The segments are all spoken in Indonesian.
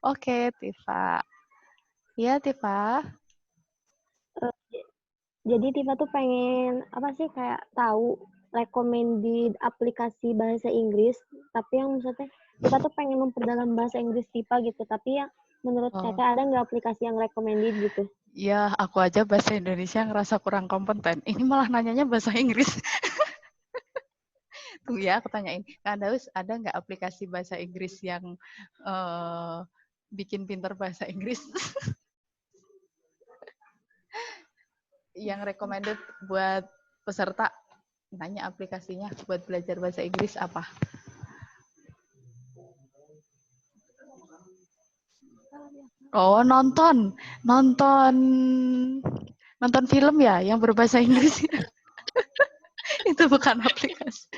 Oke, Tifa. Iya, Tifa. Jadi Tifa tuh pengen apa sih kayak tahu recommended aplikasi bahasa Inggris, tapi yang maksudnya Tifa tuh pengen memperdalam bahasa Inggris Tifa gitu, tapi yang menurut Oh, Teteh ada nggak aplikasi yang recommended gitu? ya, aku aja bahasa Indonesia ngerasa kurang kompeten. Ini malah nanyanya bahasa Inggris. Tunggu ya, aku tanyain. Kak Daus, ada nggak aplikasi bahasa Inggris yang eh, bikin pinter bahasa Inggris? Yang recommended buat peserta? Nanya aplikasinya buat belajar bahasa Inggris apa? Oh, nonton film ya yang berbahasa Inggris. Itu bukan aplikasi.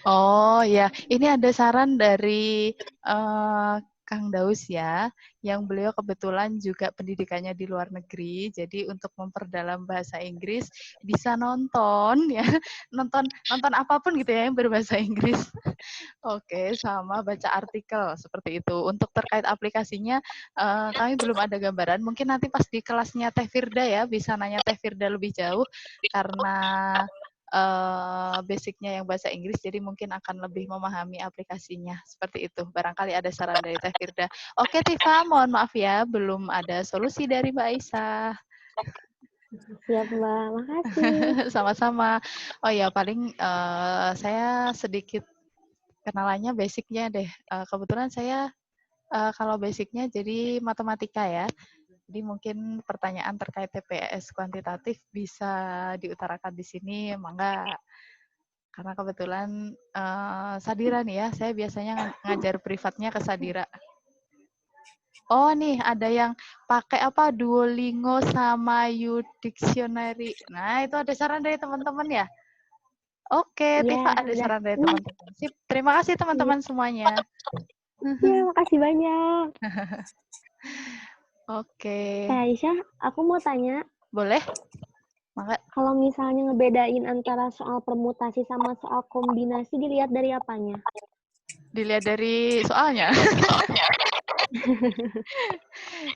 Oh ya, ini ada saran dari Kang Daus ya, yang beliau kebetulan juga pendidikannya di luar negeri. Jadi untuk memperdalam bahasa Inggris bisa nonton ya, nonton apapun gitu ya yang berbahasa Inggris. Oke, sama baca artikel seperti itu. Untuk terkait aplikasinya, kami belum ada gambaran. Mungkin nanti pas di kelasnya Teh Firda ya, bisa nanya Teh Firda lebih jauh karena basicnya yang bahasa Inggris, jadi mungkin akan lebih memahami aplikasinya. Seperti itu. Barangkali ada saran dari Teh Firda. Oke, Tifa, mohon maaf ya, belum ada solusi dari Mbak Aisyah. Siap Mbak, makasih. Sama-sama. Oh ya, paling saya sedikit kenalannya basicnya deh. Kebetulan saya kalau basicnya jadi matematika ya. Jadi mungkin pertanyaan terkait TPS kuantitatif bisa diutarakan di sini, mangga. Karena kebetulan Sadira nih ya, saya biasanya ngajar privatnya ke Sadira. Oh nih, ada yang pakai apa Duolingo sama Udictionary. Nah, itu ada saran dari teman-teman ya? Oke, Iya, Tifa ada udah. saran dari teman-teman. Sip, terima kasih Iya, teman-teman semuanya. iya, makasih banyak. Oke, Aisyah, aku mau tanya, boleh? Mangga. kalau misalnya ngebedain antara soal permutasi sama soal kombinasi dilihat dari apanya? Dilihat dari soalnya.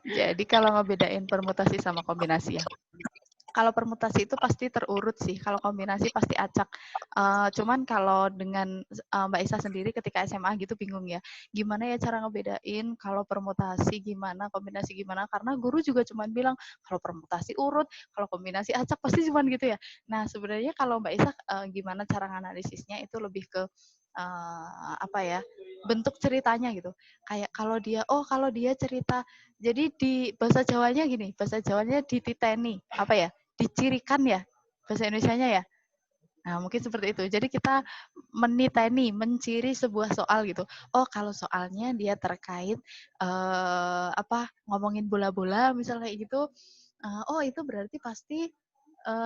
Jadi kalau ngebedain permutasi sama kombinasi ya. Kalau permutasi itu pasti terurut sih, kalau kombinasi pasti acak. Cuman kalau dengan Mbak Isa sendiri ketika SMA gitu bingung ya, gimana ya cara ngebedain kalau permutasi gimana, kombinasi gimana, karena guru juga cuman bilang kalau permutasi urut, kalau kombinasi acak pasti cuman gitu ya. Nah sebenarnya kalau Mbak Isa gimana cara nganalisisnya itu lebih ke apa ya, bentuk ceritanya gitu. Kayak kalau dia cerita, jadi di bahasa Jawanya gini, bahasa Jawanya dititeni, apa ya, dicirikan ya, bahasa Indonesianya ya. Nah, mungkin seperti itu. Jadi kita meniteni, menciri sebuah soal gitu. Oh, kalau soalnya dia terkait ngomongin bola-bola misalnya kayak gitu. Oh, itu berarti pasti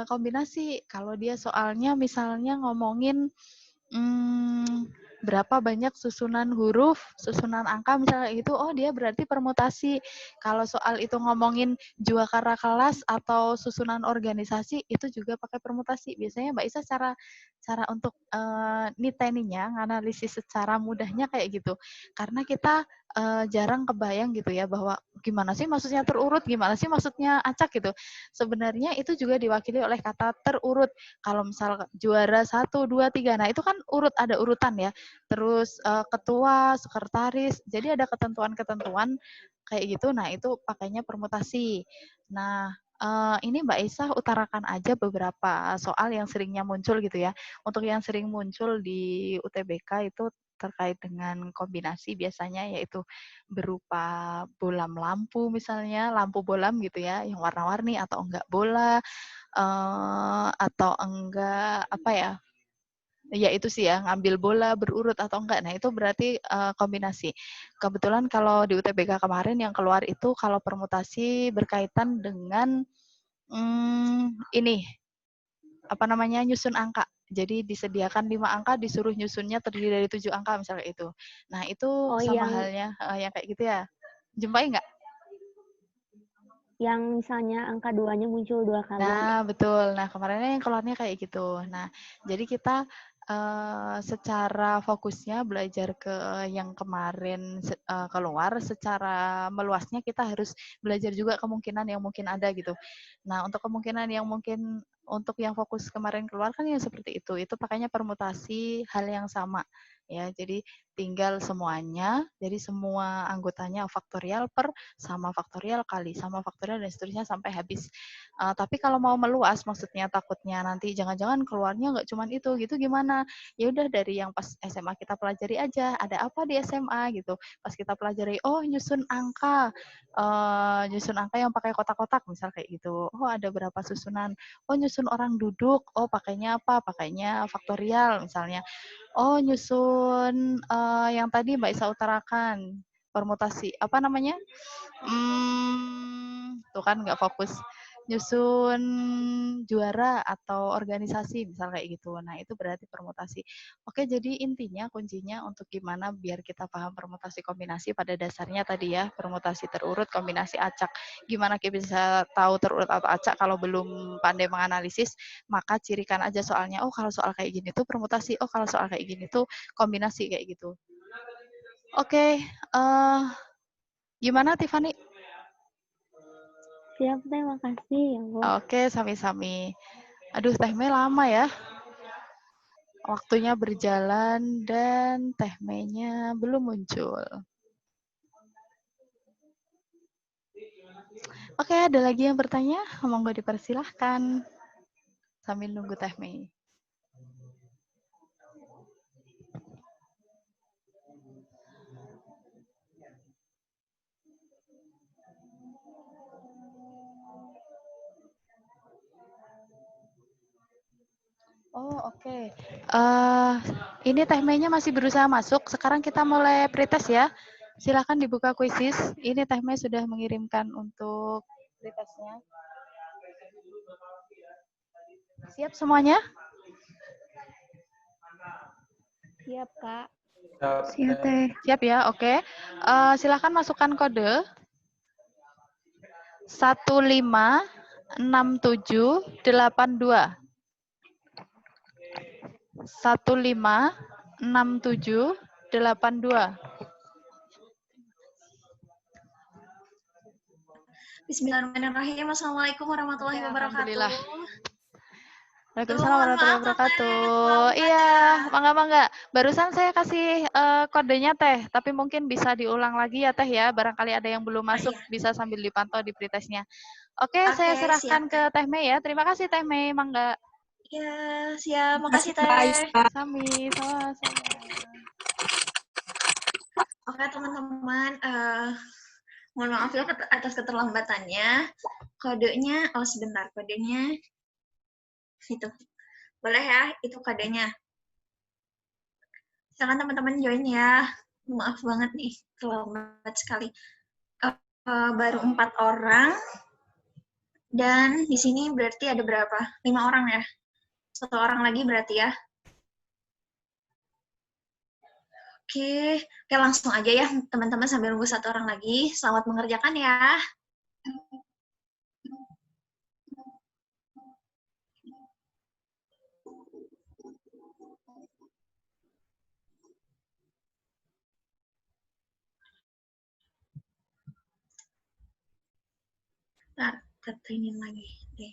kombinasi. Kalau dia soalnya misalnya ngomongin berapa banyak susunan huruf, susunan angka misalnya itu, oh dia berarti permutasi. Kalau soal itu ngomongin juakara kelas atau susunan organisasi, itu juga pakai permutasi. Biasanya Mbak Isa cara untuk niteninya, nganalisis secara mudahnya kayak gitu. Karena kita jarang kebayang gitu ya, bahwa gimana sih maksudnya terurut, gimana sih maksudnya acak gitu. Sebenarnya itu juga diwakili oleh kata terurut. Kalau misal juara 1, 2, 3, nah itu kan ada urutan ya. Terus ketua, sekretaris, jadi ada ketentuan-ketentuan kayak gitu. Nah itu pakainya permutasi. Nah ini Mbak Isah utarakan aja beberapa soal yang seringnya muncul gitu ya. Untuk yang sering muncul di UTBK itu terkait dengan kombinasi biasanya yaitu berupa bolam lampu misalnya, lampu bolam gitu ya, yang warna-warni atau enggak bola, atau enggak apa ya, ya itu sih ya, ngambil bola berurut atau enggak. Nah itu berarti kombinasi. Kebetulan kalau di UTBK kemarin yang keluar itu kalau permutasi berkaitan dengan ini apa namanya, nyusun angka. Jadi disediakan 5 angka, disuruh nyusunnya terdiri dari 7 angka misalnya itu. Nah itu Oh, sama yang halnya yang kayak gitu ya. Jumpai nggak? misalnya angka 2-nya muncul 2 kali. Nah, betul. Nah, kemarinnya yang keluarnya kayak gitu. Nah, jadi kita secara fokusnya belajar ke yang kemarin keluar, secara meluasnya kita harus belajar juga kemungkinan yang mungkin ada gitu. Nah, untuk kemungkinan yang mungkin untuk yang fokus kemarin keluar kan yang seperti itu pakainya permutasi hal yang sama ya. Jadi tinggal semuanya, jadi semua anggotanya faktorial per sama faktorial kali sama faktorial dan seterusnya sampai habis. Tapi kalau mau meluas, maksudnya takutnya nanti jangan-jangan keluarnya nggak cuman itu, gitu gimana? Ya udah dari yang pas SMA kita pelajari aja, ada apa di SMA gitu. Pas kita pelajari, oh nyusun angka yang pakai kotak-kotak, misal kayak gitu. Oh ada berapa susunan? Oh nyusun orang duduk, oh pakainya apa? Pakainya faktorial misalnya. Oh nyusun yang tadi Mbak Isa utarakan, permutasi, apa namanya? Tuh kan nggak fokus. Nyusun juara atau organisasi misal kayak gitu. Nah, itu berarti permutasi. Oke, jadi intinya kuncinya untuk gimana biar kita paham permutasi kombinasi pada dasarnya tadi ya, permutasi terurut, kombinasi acak. Gimana kita bisa tahu terurut atau acak kalau belum pandai menganalisis, maka cirikan aja soalnya. Oh, kalau soal kayak gini tuh permutasi. Oh, kalau soal kayak gini tuh kombinasi kayak gitu. Oke, gimana Tiffany? Siap, Teh. Makasih. Ya Allah. Oke, sami-sami. Aduh, Teh Mei lama ya. Waktunya berjalan dan Teh Mei-nya belum muncul. Oke, ada lagi yang bertanya? Monggo dipersilahkan. Sambil nunggu Teh Mei. Oh, oke. Ini Teh Mei-nya masih berusaha masuk. Sekarang kita mulai pretest ya. Silakan dibuka kuisis. Ini Teh Mei sudah mengirimkan untuk pretestnya. Siap semuanya? Siap, Kak. Siap, Teh. Siap ya, oke. Silakan masukkan kode 156782. 156782. Bismillahirrahmanirrahim. Assalamualaikum warahmatullahi wabarakatuh. Waalaikumsalam warahmatullahi wabarakatuh. Iya, mangga. Barusan saya kasih kodenya Teh, tapi mungkin bisa diulang lagi ya Teh ya. Barangkali ada yang belum masuk, bisa sambil dipantau di pretestnya. Oke, saya serahkan ke Teh Mei ya. Terima kasih Teh Mei, mangga. Ya, siap. Makasih Teh. Sami, sama-sama. Oke teman-teman, mohon maaf ya atas keterlambatannya. Kodenya, sebentar, kodenya itu. Boleh ya, itu kodenya. Silakan teman-teman join ya. Maaf banget nih, terlambat sekali. Baru 4 orang. Dan di sini berarti ada berapa? 5 orang ya. 1 orang lagi berarti ya. Oke, langsung aja ya teman-teman sambil nunggu 1 orang lagi. Selamat mengerjakan ya. Ntar, tertrinin lagi deh.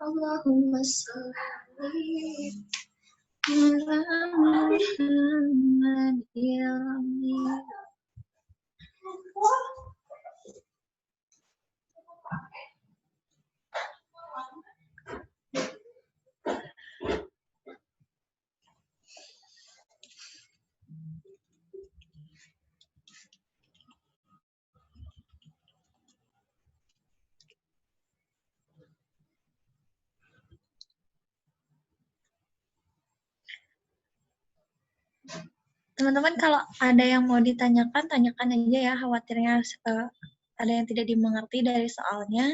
Allahumma sholli ala Muhammad ya Rabbi. Teman-teman kalau ada yang mau ditanyakan, tanyakan aja ya, khawatirnya ada yang tidak dimengerti dari soalnya.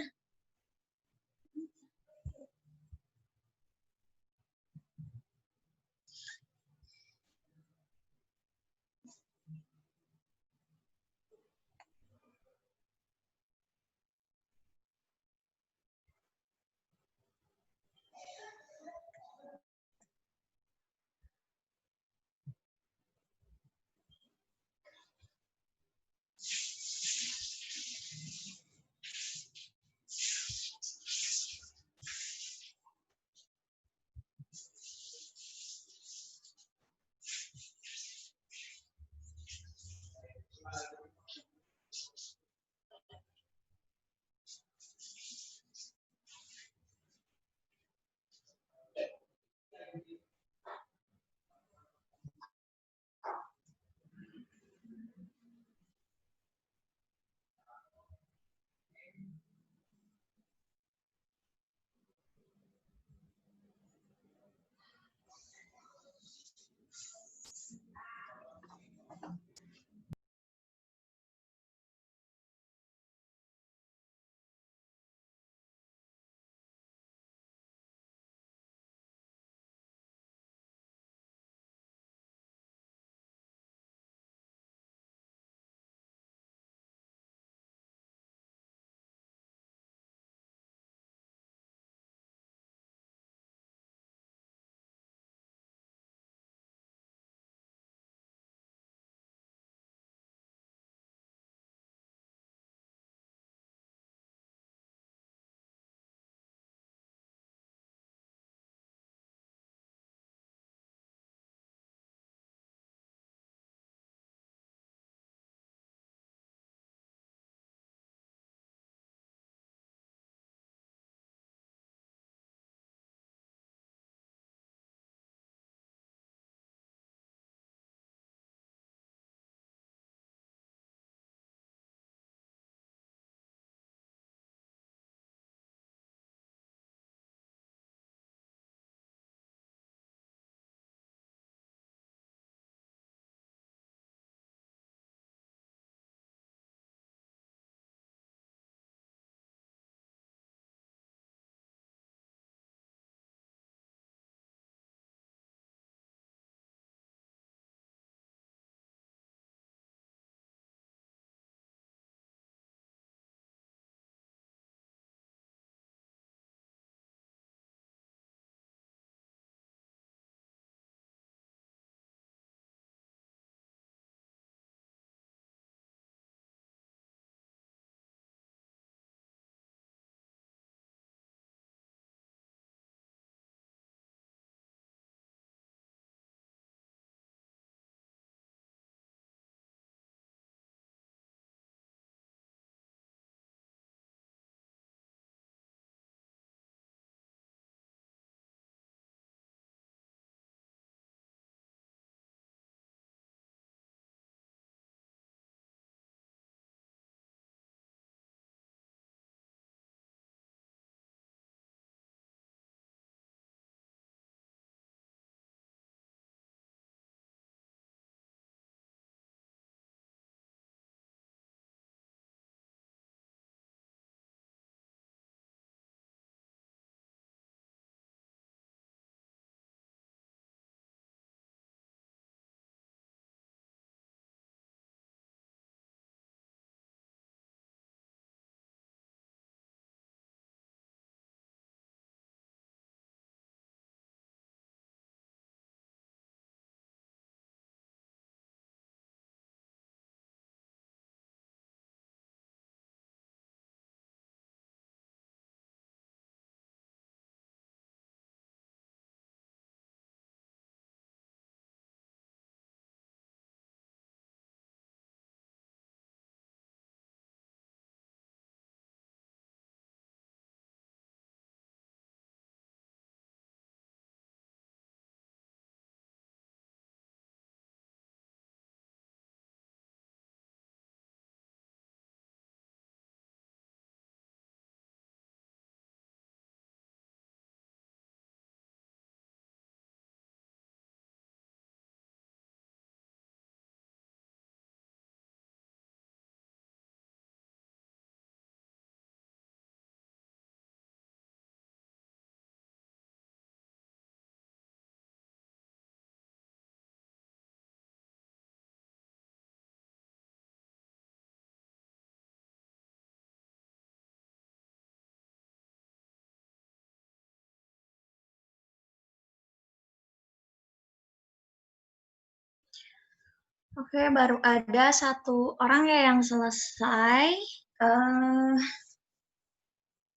Oke, baru ada satu orang ya yang selesai.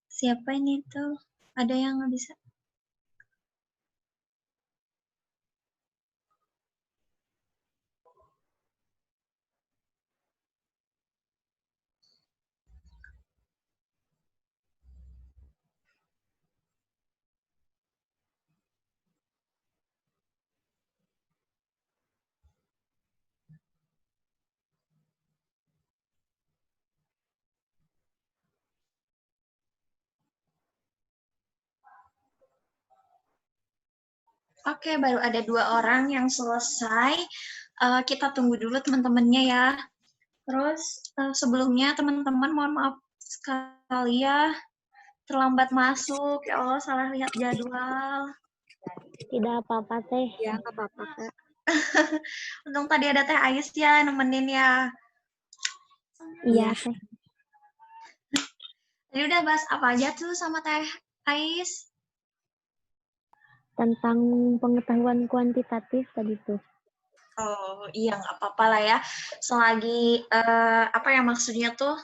Siapa ini tuh? Ada yang nggak bisa? Oke, baru ada 2 orang yang selesai. Kita tunggu dulu teman-temannya ya. Terus sebelumnya teman-teman mohon maaf sekali ya, terlambat masuk. Ya Allah, salah lihat jadwal. Tidak apa-apa teh. Ya, nggak apa-apa, Kak. Untung tadi ada Teh Ais ya, nemenin ya. Iya teh. Tadi udah bahas apa aja tuh sama Teh Ais? Tentang pengetahuan kuantitatif tadi tuh. Oh iya, nggak apa-apa lah ya. Selagi, apa ya maksudnya tuh,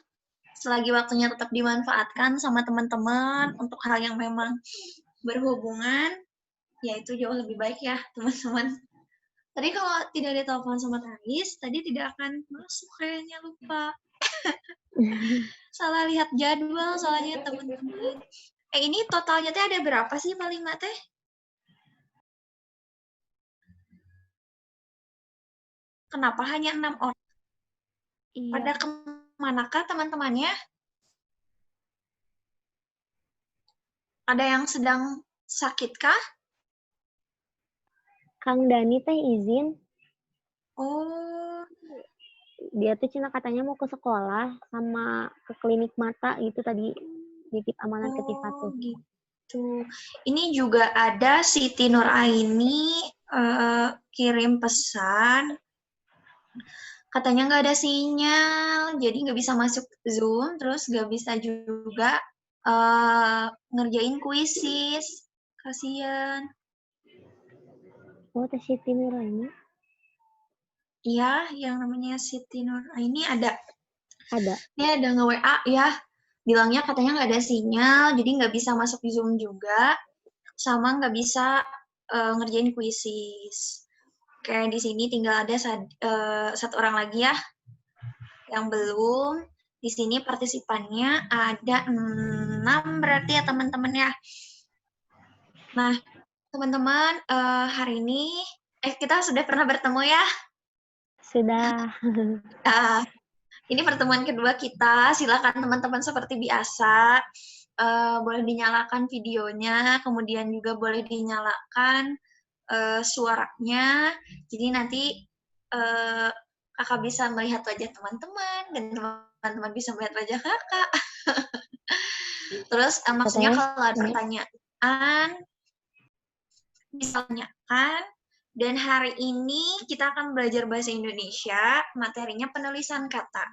selagi waktunya tetap dimanfaatkan sama teman-teman untuk hal yang memang berhubungan, ya itu jauh lebih baik ya teman-teman. Tadi kalau tidak ditelepon sama Thais, tadi tidak akan masuk kayaknya, lupa. Salah lihat jadwal soalnya teman-teman. Ini totalnya teh ada berapa sih paling nggak teh? Kenapa hanya 6 orang? Iya. Pada kemanakah teman-temannya? Ada yang sedang sakitkah? Kang Dani teh izin. Oh, Dia tuh Cina katanya mau ke sekolah sama ke klinik mata gitu tadi nitip amanat ke Tifa tuh. gitu. Ini juga ada Siti Nuraini kirim pesan. Katanya nggak ada sinyal, jadi nggak bisa masuk Zoom, terus nggak bisa juga ngerjain kuisis. Kasian. Oh, teh Siti Nuraini. Iya, yang namanya Siti Nuraini ada. Ada. Ini ada nge-WA ya, bilangnya katanya nggak ada sinyal, jadi nggak bisa masuk di Zoom juga, sama nggak bisa ngerjain kuisis. Kayak di sini tinggal ada satu orang lagi ya, yang belum. Di sini partisipannya ada 6 berarti ya teman-teman ya. Nah, teman-teman, hari ini kita sudah pernah bertemu ya. Sudah. Ini pertemuan kedua kita. Silakan teman-teman seperti biasa. Boleh dinyalakan videonya, kemudian juga boleh dinyalakan suaranya. Jadi nanti kakak bisa melihat wajah teman-teman dan teman-teman bisa melihat wajah kakak. Terus maksudnya kalau ada pertanyaan bisa tanyakan. Dan hari ini kita akan belajar bahasa Indonesia, materinya penulisan kata.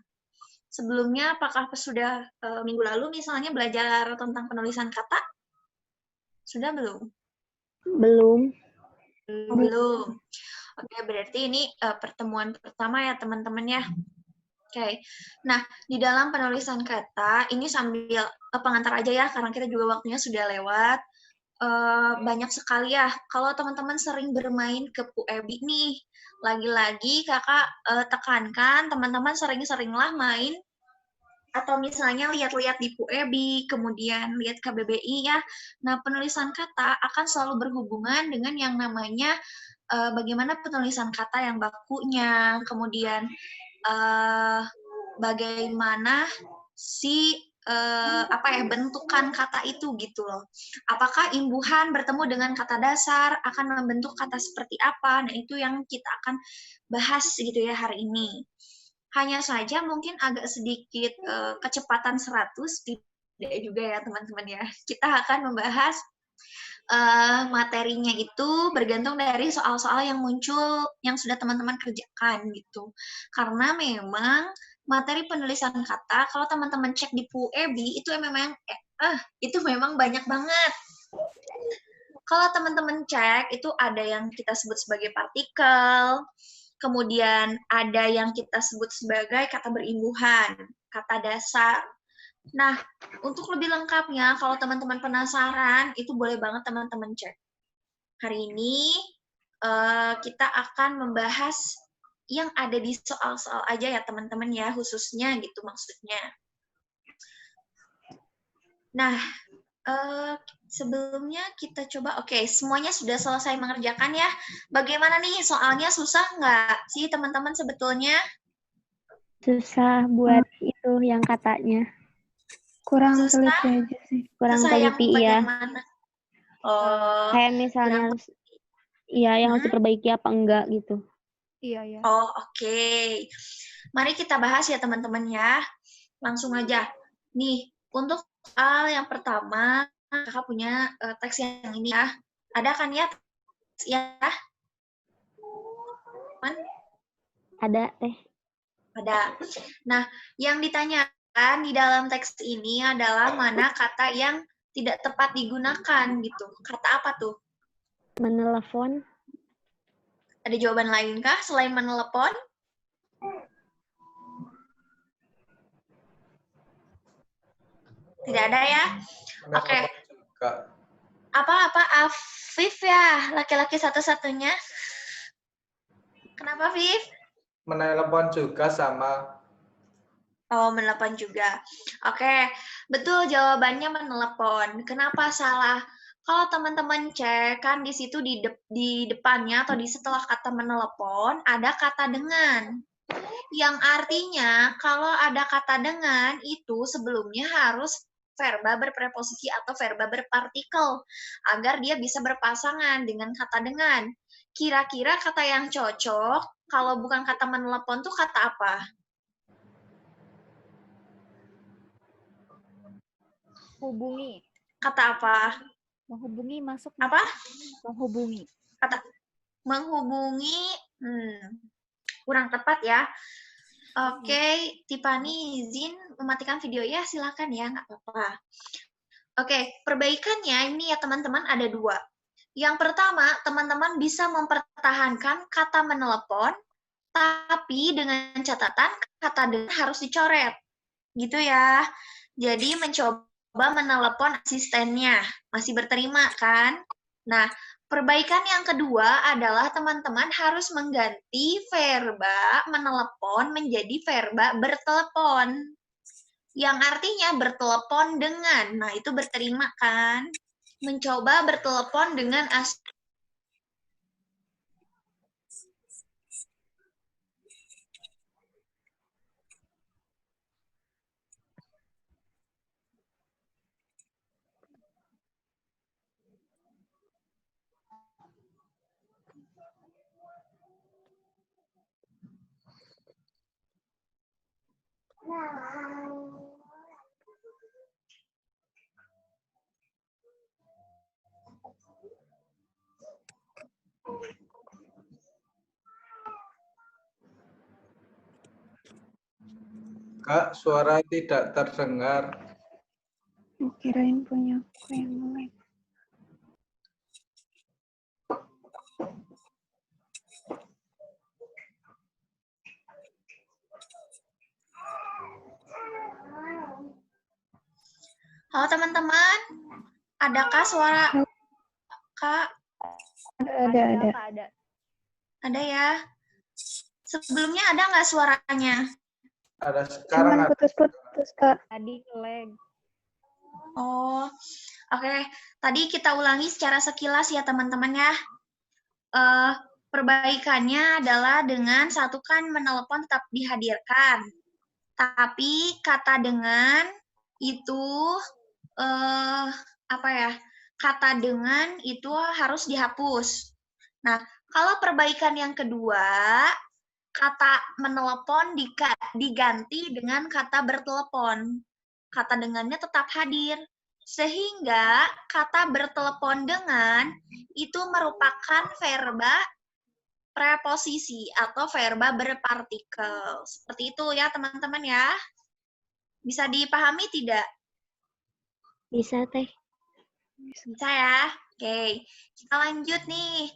Sebelumnya apakah sudah minggu lalu misalnya belajar tentang penulisan kata? Sudah belum? Belum. Belum. Oke, berarti ini pertemuan pertama ya teman-teman ya. Oke. Nah, di dalam penulisan kata, ini sambil pengantar aja ya, karena kita juga waktunya sudah lewat. Banyak sekali ya, kalau teman-teman sering bermain ke PUEBI nih, lagi-lagi kakak tekankan teman-teman sering-seringlah main atau misalnya lihat-lihat di PUEBI, kemudian lihat KBBI ya. Nah, penulisan kata akan selalu berhubungan dengan yang namanya bagaimana penulisan kata yang bakunya, kemudian bagaimana si bentukan kata itu gitu loh. Apakah imbuhan bertemu dengan kata dasar akan membentuk kata seperti apa? Nah, itu yang kita akan bahas gitu ya hari ini. Hanya saja mungkin agak sedikit kecepatan 100, tidak juga ya teman-teman ya. Kita akan membahas materinya itu bergantung dari soal-soal yang muncul, yang sudah teman-teman kerjakan gitu. Karena memang materi penulisan kata, kalau teman-teman cek di PUEBI, itu memang banyak banget. Kalau teman-teman cek, itu ada yang kita sebut sebagai partikel, kemudian ada yang kita sebut sebagai kata berimbuhan, kata dasar. Nah, untuk lebih lengkapnya, kalau teman-teman penasaran, itu boleh banget teman-teman cek. Hari ini kita akan membahas yang ada di soal-soal aja ya teman-teman ya, khususnya gitu maksudnya. Nah, sebelumnya kita coba, oke, semuanya sudah selesai mengerjakan ya. Bagaimana nih, soalnya susah nggak sih teman-teman sebetulnya? Susah buat itu yang katanya. Kurang Susah? teliti aja sih. Kurang Susah yang teliti, bagian iya. mana? Oh, Kayak misalnya, iya yang harus diperbaiki apa enggak gitu. Iya. Oh, oke. Mari kita bahas ya teman-teman ya. Langsung aja. Nih, untuk soal yang pertama, kakak punya teks yang ini ya. Ada kan ya teks ya? Ada teh. Ada. Nah, yang ditanyakan di dalam teks ini adalah mana kata yang tidak tepat digunakan gitu. Kata apa tuh? Menelepon. Ada jawaban lain kah selain menelepon? Tidak ada ya? Oke. Apa Afif ya, laki-laki satu-satunya? Kenapa, Afif? Menelepon juga sama. Oh, menelepon juga. Oke, betul jawabannya menelepon. Kenapa salah? Kalau teman-teman cek, kan di situ di depannya atau di setelah kata menelepon, ada kata dengan. Yang artinya, kalau ada kata dengan, itu sebelumnya harus verba berpreposisi atau verba berpartikel, agar dia bisa berpasangan dengan kata dengan. Kira-kira kata yang cocok, kalau bukan kata menelepon tuh kata apa? Hubungi. Kata apa? Menghubungi masuk. Apa? Menghubungi. Kata menghubungi, kurang tepat ya. Oke, Tiffany izin mematikan video ya, silakan ya, nggak apa-apa. Oke, perbaikannya ini ya teman-teman ada dua. Yang pertama, teman-teman bisa mempertahankan kata menelepon, tapi dengan catatan kata dengan harus dicoret. Gitu ya. Jadi mencoba menelepon asistennya, masih berterima kan? Nah, perbaikan yang kedua adalah teman-teman harus mengganti verba menelepon menjadi verba bertelepon. Yang artinya bertelepon dengan. Nah, itu berterima kan? Mencoba bertelepon dengan Kak, suara tidak terdengar. Kirain punya aku yang mulai. Halo teman-teman, adakah suara Kak? Ada. Ada ya? Sebelumnya ada nggak suaranya? Ada sekarang. Cuman putus-putus, Kak. Tadi lag. Oh, oke. Tadi kita ulangi secara sekilas ya teman-teman ya. Perbaikannya adalah dengan satukan menelepon tetap dihadirkan. Tapi kata dengan itu kata dengan itu harus dihapus. Nah, kalau perbaikan yang kedua, kata menelepon diganti dengan kata bertelepon. Kata dengannya tetap hadir. Sehingga kata bertelepon dengan itu merupakan verba preposisi atau verba berpartikel. Seperti itu ya teman-teman ya. Bisa dipahami tidak? Bisa, Teh. Bisa ya? Oke, kita lanjut nih.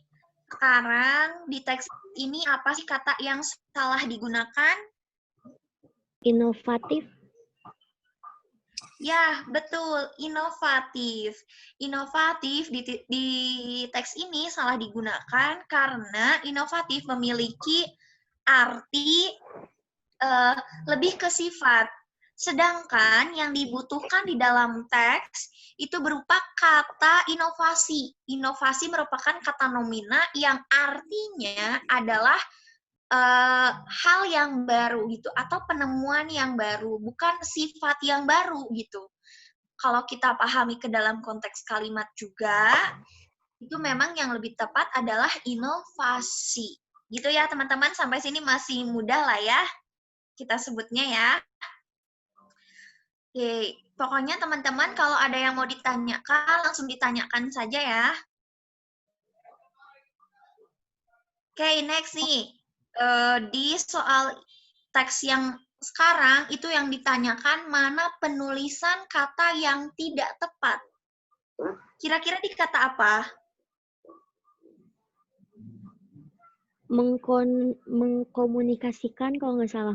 Sekarang di teks ini apa sih kata yang salah digunakan? Inovatif. Ya, betul. Inovatif. Inovatif di teks ini salah digunakan karena inovatif memiliki arti lebih ke sifat. Sedangkan yang dibutuhkan di dalam teks itu berupa kata inovasi. Inovasi merupakan kata nomina yang artinya adalah hal yang baru gitu atau penemuan yang baru, bukan sifat yang baru gitu. Kalau kita pahami ke dalam konteks kalimat juga, itu memang yang lebih tepat adalah inovasi. Gitu ya teman-teman, sampai sini masih mudah lah ya kita sebutnya ya. Oke, pokoknya teman-teman kalau ada yang mau ditanyakan, langsung ditanyakan saja ya. Oke, next nih. Di soal teks yang sekarang, itu yang ditanyakan mana penulisan kata yang tidak tepat. Kira-kira di kata apa? Mengkomunikasikan kalau nggak salah.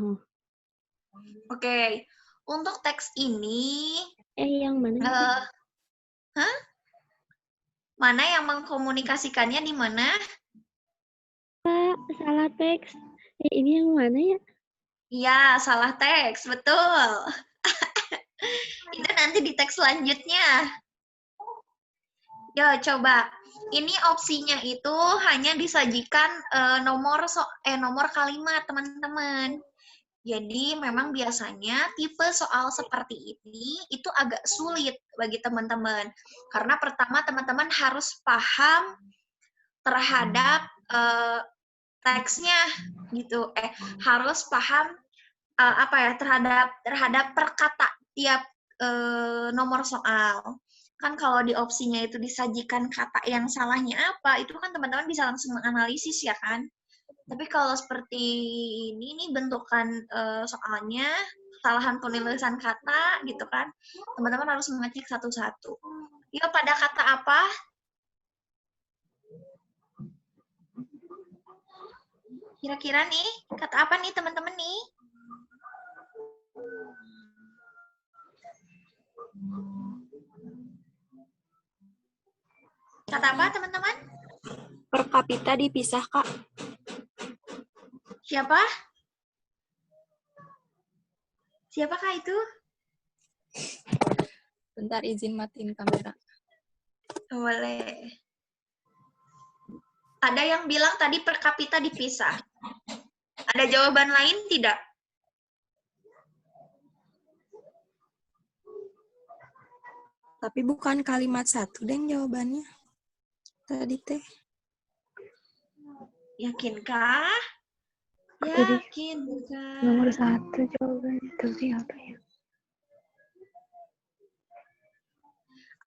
Oke, untuk teks ini, Yang mana? mana yang mengkomunikasikannya di mana? Pak, salah teks. Ini yang mana ya? Iya, salah teks, betul. Itu nanti di teks selanjutnya. Yo, coba. Ini opsinya itu hanya disajikan nomor kalimat, teman-teman. Jadi memang biasanya tipe soal seperti ini itu agak sulit bagi teman-teman. Karena pertama teman-teman harus paham terhadap teksnya gitu. Harus paham terhadap perkata tiap nomor soal. Kan kalau di opsinya itu disajikan kata yang salahnya apa, itu kan teman-teman bisa langsung menganalisis ya kan. Tapi kalau seperti ini nih bentukan soalnya, kesalahan penulisan kata gitu kan, teman-teman harus mengecek satu-satu. Yuk, pada kata apa? Kira-kira nih, kata apa nih teman-teman nih? Kata apa teman-teman? Per kapita dipisah, Kak. Siapa? Siapakah itu? Bentar, izin matiin kamera. Boleh. Ada yang bilang tadi per kapita dipisah. Ada jawaban lain tidak? Tapi bukan kalimat satu, Deng, jawabannya. Tadi teh. Yakinkah? Jadi, Yakinkah? nomor 1 jawabannya. Tapi apa ya?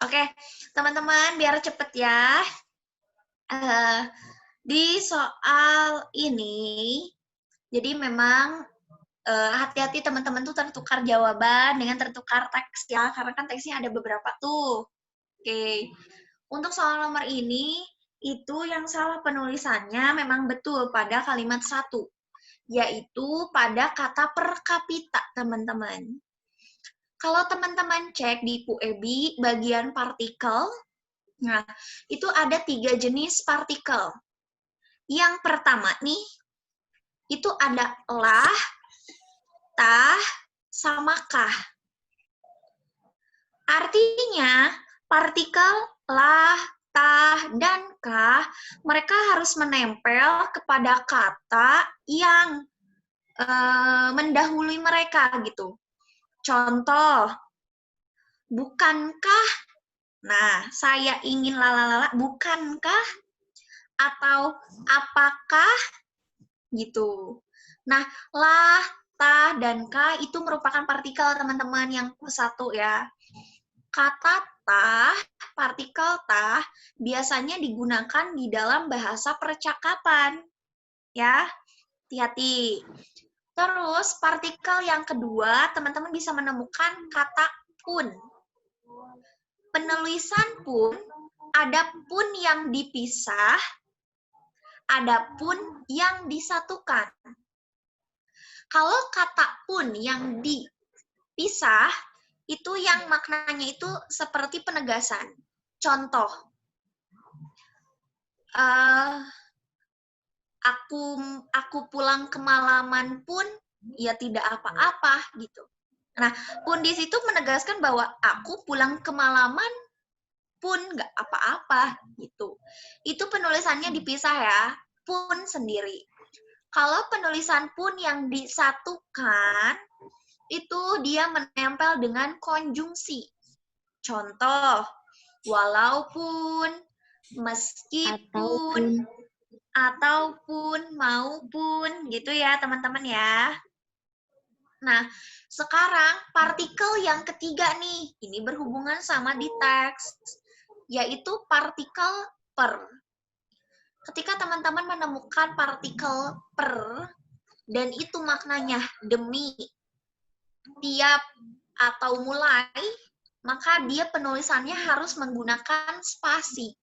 Oke, teman-teman, biar cepet ya. Di soal ini, jadi memang hati-hati teman-teman tuh tertukar jawaban dengan tertukar teks ya, karena kan teksnya ada beberapa tuh. Oke, untuk soal nomor ini, itu yang salah penulisannya memang betul pada kalimat 1, yaitu pada kata per kapita, teman-teman. Kalau teman-teman cek di PUEBI bagian partikel, nah, itu ada 3 jenis partikel. Yang pertama nih, itu ada lah, tah, sama kah. Artinya, partikel lah, tah, dan kah, mereka harus menempel kepada kata yang mendahului mereka gitu. Contoh, bukankah? Nah, saya ingin lalalala, bukankah? Atau apakah? Gitu. Nah, lah, tah, dan kah itu merupakan partikel teman-teman yang satu ya. Kata tah, partikel tah, biasanya digunakan di dalam bahasa percakapan. Ya, hati-hati. Terus, partikel yang kedua, teman-teman bisa menemukan kata pun. Penulisan pun, ada pun yang dipisah, adapun yang disatukan. Kalau kata pun yang dipisah, itu yang maknanya itu seperti penegasan. Contoh, aku pulang kemalaman pun ya tidak apa-apa gitu. Nah, pun di situ menegaskan bahwa aku pulang kemalaman pun nggak apa-apa gitu. Itu penulisannya dipisah ya, pun sendiri. Kalau penulisan pun yang disatukan, itu dia menempel dengan konjungsi. Contoh, walaupun, meskipun, ataupun, maupun, gitu ya teman-teman ya. Nah, sekarang partikel yang ketiga nih, ini berhubungan sama di teks, yaitu partikel per. Ketika teman-teman menemukan partikel per, dan itu maknanya demi, tiap, atau mulai, maka dia penulisannya harus menggunakan spasi.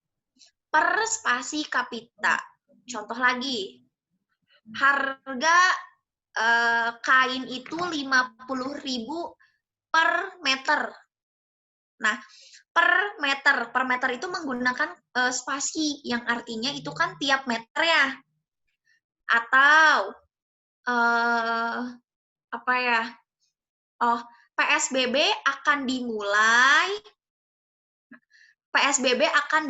Per spasi kapita. Contoh lagi, harga kain itu 50.000 per meter. Nah, per meter itu menggunakan spasi yang artinya itu kan tiap meter ya. Atau apa ya? Oh, PSBB akan dimulai. PSBB akan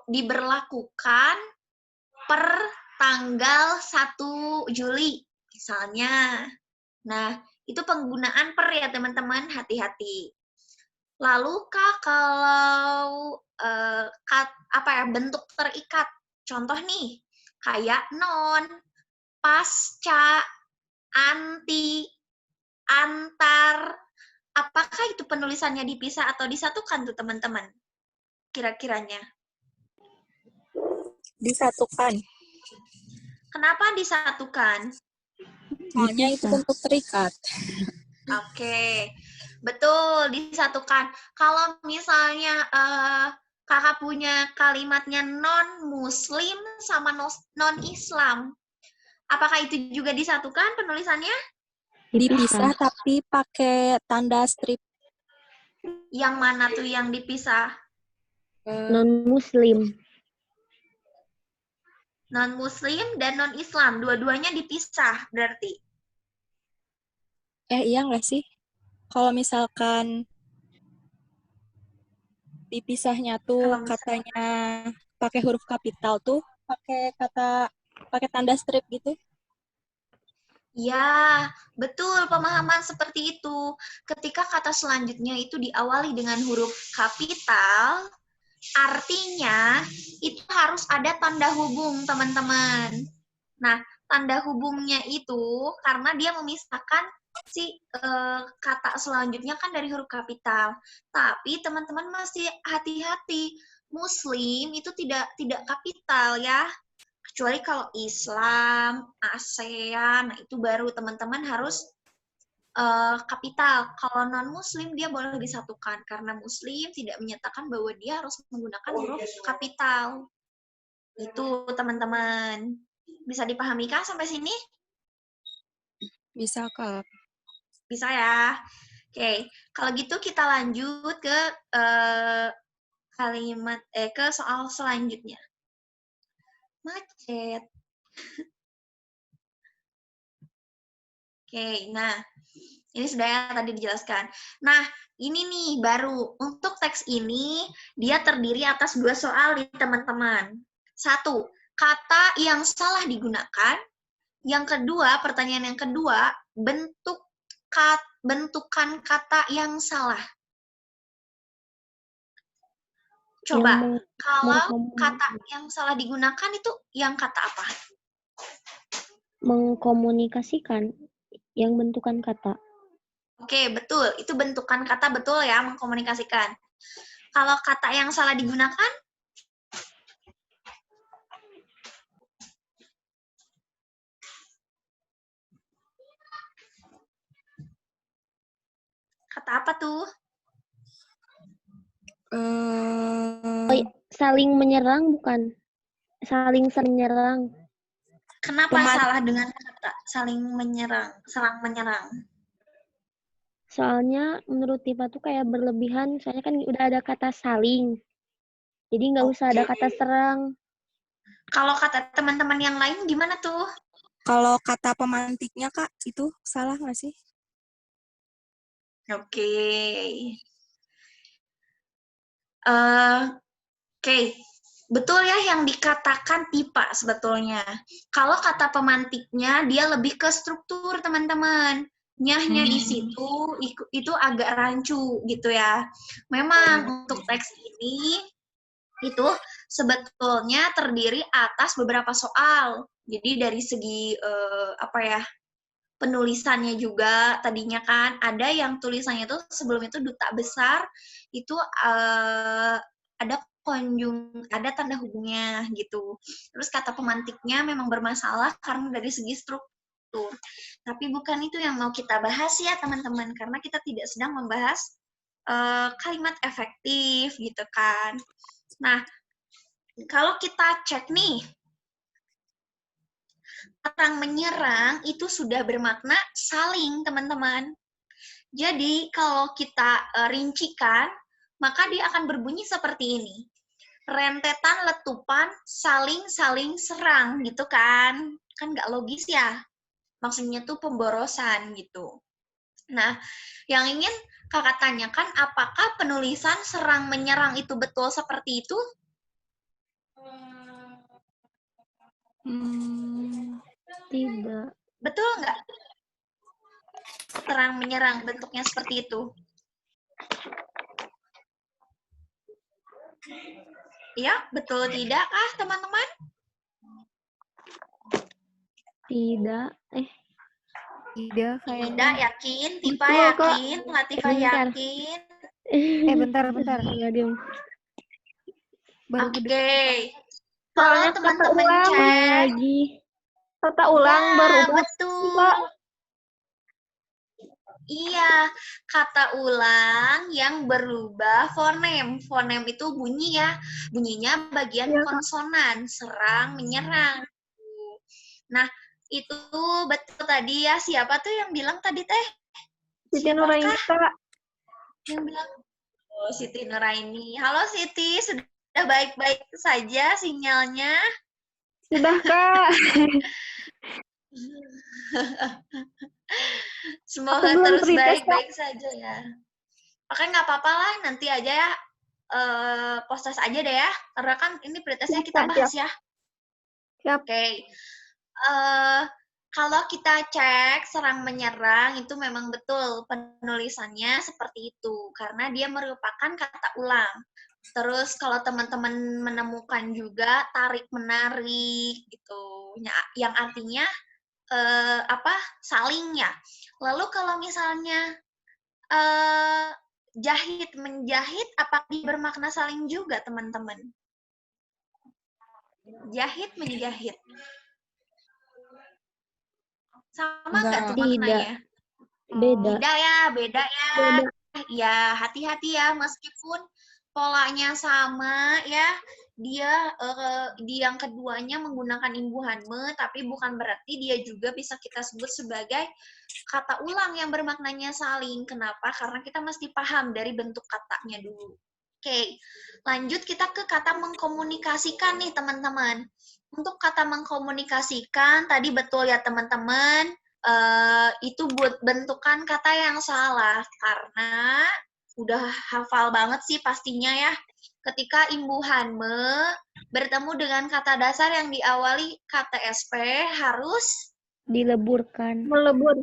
diberlakukan per tanggal 1 Juli misalnya. Nah, itu penggunaan per ya teman-teman, hati-hati. Lalu kalau bentuk terikat, contoh nih, kayak non, pasca, anti, antar, apakah itu penulisannya dipisah atau disatukan tuh teman-teman? Kira-kiranya. Disatukan. Kenapa disatukan? Soalnya itu bentuk terikat. Oke, betul, disatukan. Kalau misalnya kakak punya kalimatnya non-muslim sama non-islam, apakah itu juga disatukan penulisannya? Dipisah tapi pakai tanda strip. Yang mana tuh yang dipisah? Non-muslim. Non-muslim dan non-islam, dua-duanya dipisah berarti. Iya nggak sih? Kalau misalkan dipisahnya tuh katanya pakai huruf kapital tuh pakai tanda strip gitu. Ya, betul pemahaman seperti itu. Ketika kata selanjutnya itu diawali dengan huruf kapital, artinya itu harus ada tanda hubung, teman-teman. Nah, tanda hubungnya itu karena dia memisahkan si kata selanjutnya kan dari huruf kapital. Tapi teman-teman masih hati-hati. Muslim itu tidak kapital ya. Kecuali kalau Islam, ASEAN, nah itu baru teman-teman harus kapital. Kalau non-muslim dia boleh disatukan karena muslim tidak menyatakan bahwa dia harus menggunakan huruf kapital. Itu teman-teman. Bisa dipahami kah sampai sini? Bisa, Kak. Bisa ya. Oke, kalau gitu kita lanjut ke ke soal selanjutnya. Macet. Oke, nah ini sudah ya tadi dijelaskan. Nah, ini nih baru untuk teks ini dia terdiri atas 2 soal nih teman-teman. 1, kata yang salah digunakan. Yang kedua, pertanyaan yang kedua, bentukan kata yang salah. Coba, kalau kata yang salah digunakan itu yang kata apa? Mengkomunikasikan, yang bentukan kata. Oke, betul. Itu bentukan kata betul ya, mengkomunikasikan. Kalau kata yang salah digunakan? Kata apa tuh? Saling menyerang bukan? Saling menyerang. Kenapa Peman- salah dengan kata saling menyerang, serang menyerang? Soalnya menurut Tifa tuh kayak berlebihan, soalnya kan udah ada kata saling. Jadi nggak usah ada Oke. kata serang. Kalau kata teman-teman yang lain gimana tuh? Kalau kata pemantiknya, Kak, itu salah nggak sih? Oke. Eh, Oke, betul ya yang dikatakan Tipa sebetulnya. Kalau kata pemantiknya dia lebih ke struktur teman-teman. Nyahnya di situ itu agak rancu gitu ya. Memang untuk teks ini itu sebetulnya terdiri atas beberapa soal. Jadi dari segi apa ya, penulisannya juga tadinya kan ada yang tulisannya tuh sebelum itu duta besar itu ada ada tanda hubungnya gitu. Terus kata pemantiknya memang bermasalah karena dari segi struktur. Tapi bukan itu yang mau kita bahas ya teman-teman, karena kita tidak sedang membahas kalimat efektif gitu kan. Nah, kalau kita cek nih, serang menyerang itu sudah bermakna saling, teman-teman. Jadi, kalau kita rincikan, maka dia akan berbunyi seperti ini. Rentetan letupan saling-saling serang, gitu kan. Kan nggak logis ya. Maksudnya tuh pemborosan, gitu. Nah, yang ingin kakak tanyakan, apakah penulisan serang-menyerang itu betul seperti itu? Tidak. Betul nggak? Serang-menyerang bentuknya seperti itu. Ya, betul tidak kah, teman-teman? Tidak. Tidak Tidak, kayaknya. yakin? Tipa Betul, Kak. yakin? Latifah Bentar. yakin? Bentar. Nggak diem. Baru Oke. Kalau Soalnya kata teman-teman ulang cek, Lagi. kata ulang ya, berubah. betul. Iya, kata ulang yang berubah fonem. Fonem itu bunyi ya. Bunyinya bagian Iya, Kak. konsonan, serang, menyerang. Nah, itu betul tadi ya. Siapa tuh yang bilang tadi teh? Siti Nuraini, Kak. Yang bilang? Oh, Siti Nuraini. Halo Siti, sudah baik-baik saja sinyalnya? Sudah, Kak. Semoga Aku belum terus pretest, Kak. baik-baik saja ya. Oke, nggak apa-apa lah. Nanti aja ya, post-test aja deh ya. Karena kan ini pretestnya Siap, kita Kak, bahas siap. ya. Siap. Oke. Kalau kita cek serang menyerang itu memang betul penulisannya seperti itu. Karena dia merupakan kata ulang. Terus kalau teman-teman menemukan juga tarik-menarik gitu. Yang artinya saling ya. Lalu kalau misalnya jahit menjahit, apakah dia bermakna saling juga teman-teman? Jahit menjahit, sama nggak tuh Tidak. maknanya? Beda. Beda ya. Ya, hati-hati ya, meskipun polanya sama ya, dia di yang keduanya menggunakan imbuhan me, tapi bukan berarti dia juga bisa kita sebut sebagai kata ulang yang bermaknanya saling. Kenapa? Karena kita mesti paham dari bentuk katanya dulu. Oke, lanjut kita ke kata mengkomunikasikan nih teman-teman. Untuk kata mengkomunikasikan, tadi betul ya teman-teman, itu buat bentukan kata yang salah. Karena udah hafal banget sih pastinya ya. Ketika imbuhan me bertemu dengan kata dasar yang diawali kata SP harus Dileburkan. Melebur.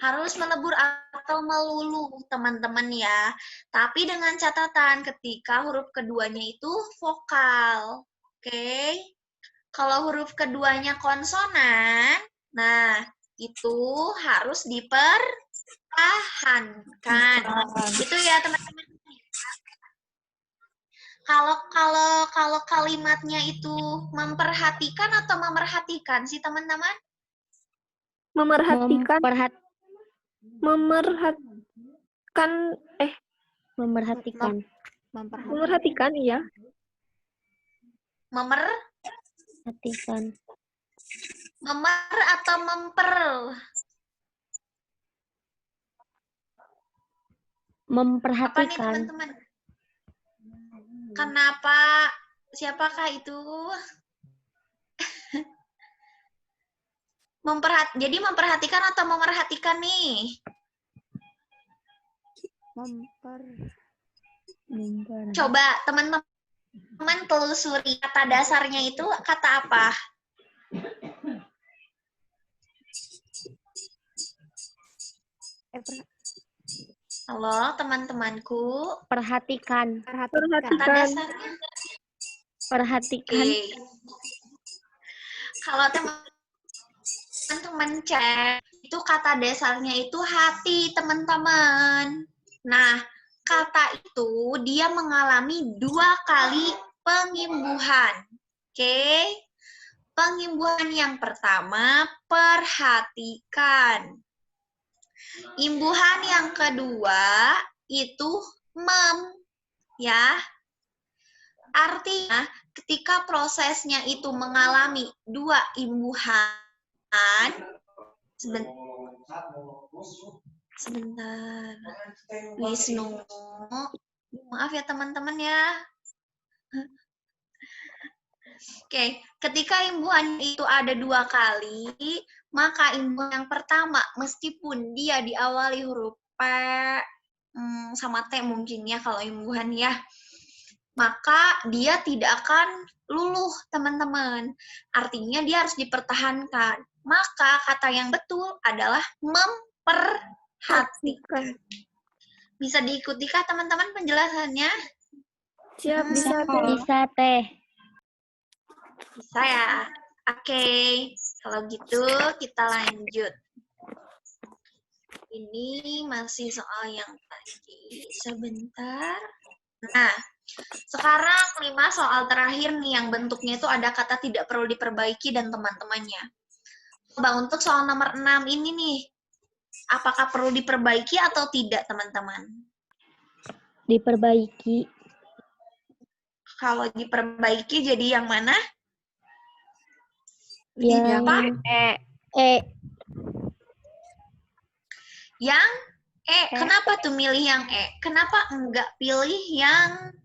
harus melebur atau melulu teman-teman ya. Tapi dengan catatan ketika huruf keduanya itu vokal. Oke. Kalau huruf keduanya konsonan, nah itu harus dipertahankan. Gitu ya teman-teman. Kalau kalimatnya itu memperhatikan atau memerhatikan sih teman-teman? Memerhatikan. Memerhatikan. Memerhatikan, iya. Memer Hatikan. Memer atau memper? Apa nih Memperhatikan. teman-teman? Kenapa? Siapakah itu? Jadi memperhatikan atau memerhatikan nih? Coba teman-teman telusuri kata dasarnya itu kata apa? Halo teman-temanku. Perhatikan. Kata Perhatikan. dasarnya. Perhatikan. Oke. Kalau teman-teman cek, itu kata dasarnya itu hati, teman-teman. Nah, kata itu dia mengalami 2 kali pengimbuhan. Oke. Pengimbuhan yang pertama, perhatikan. Imbuhan yang kedua itu mem, ya. Artinya ketika prosesnya itu mengalami 2 imbuhan, sebentar, Wisnu, maaf ya teman-teman ya. Oke, ketika imbuhan itu ada 2 kali, maka imbuhan yang pertama, meskipun dia diawali huruf P sama T mungkin ya kalau imbuhan ya, maka dia tidak akan luluh, teman-teman. Artinya dia harus dipertahankan. Maka kata yang betul adalah memperhatikan. Bisa diikutikah teman-teman penjelasannya? Siap, bisa Teh. Bisa Teh. Bisa ya? Oke, kalau gitu kita lanjut. Ini masih soal yang tadi. Sebentar. Nah, sekarang 5 soal terakhir nih yang bentuknya itu ada kata tidak perlu diperbaiki dan teman-temannya. Coba untuk soal nomor 6 ini nih, apakah perlu diperbaiki atau tidak, teman-teman? Diperbaiki. Kalau diperbaiki jadi yang mana? Yang E. Yang E. Kenapa tuh milih yang E? Kenapa enggak pilih yang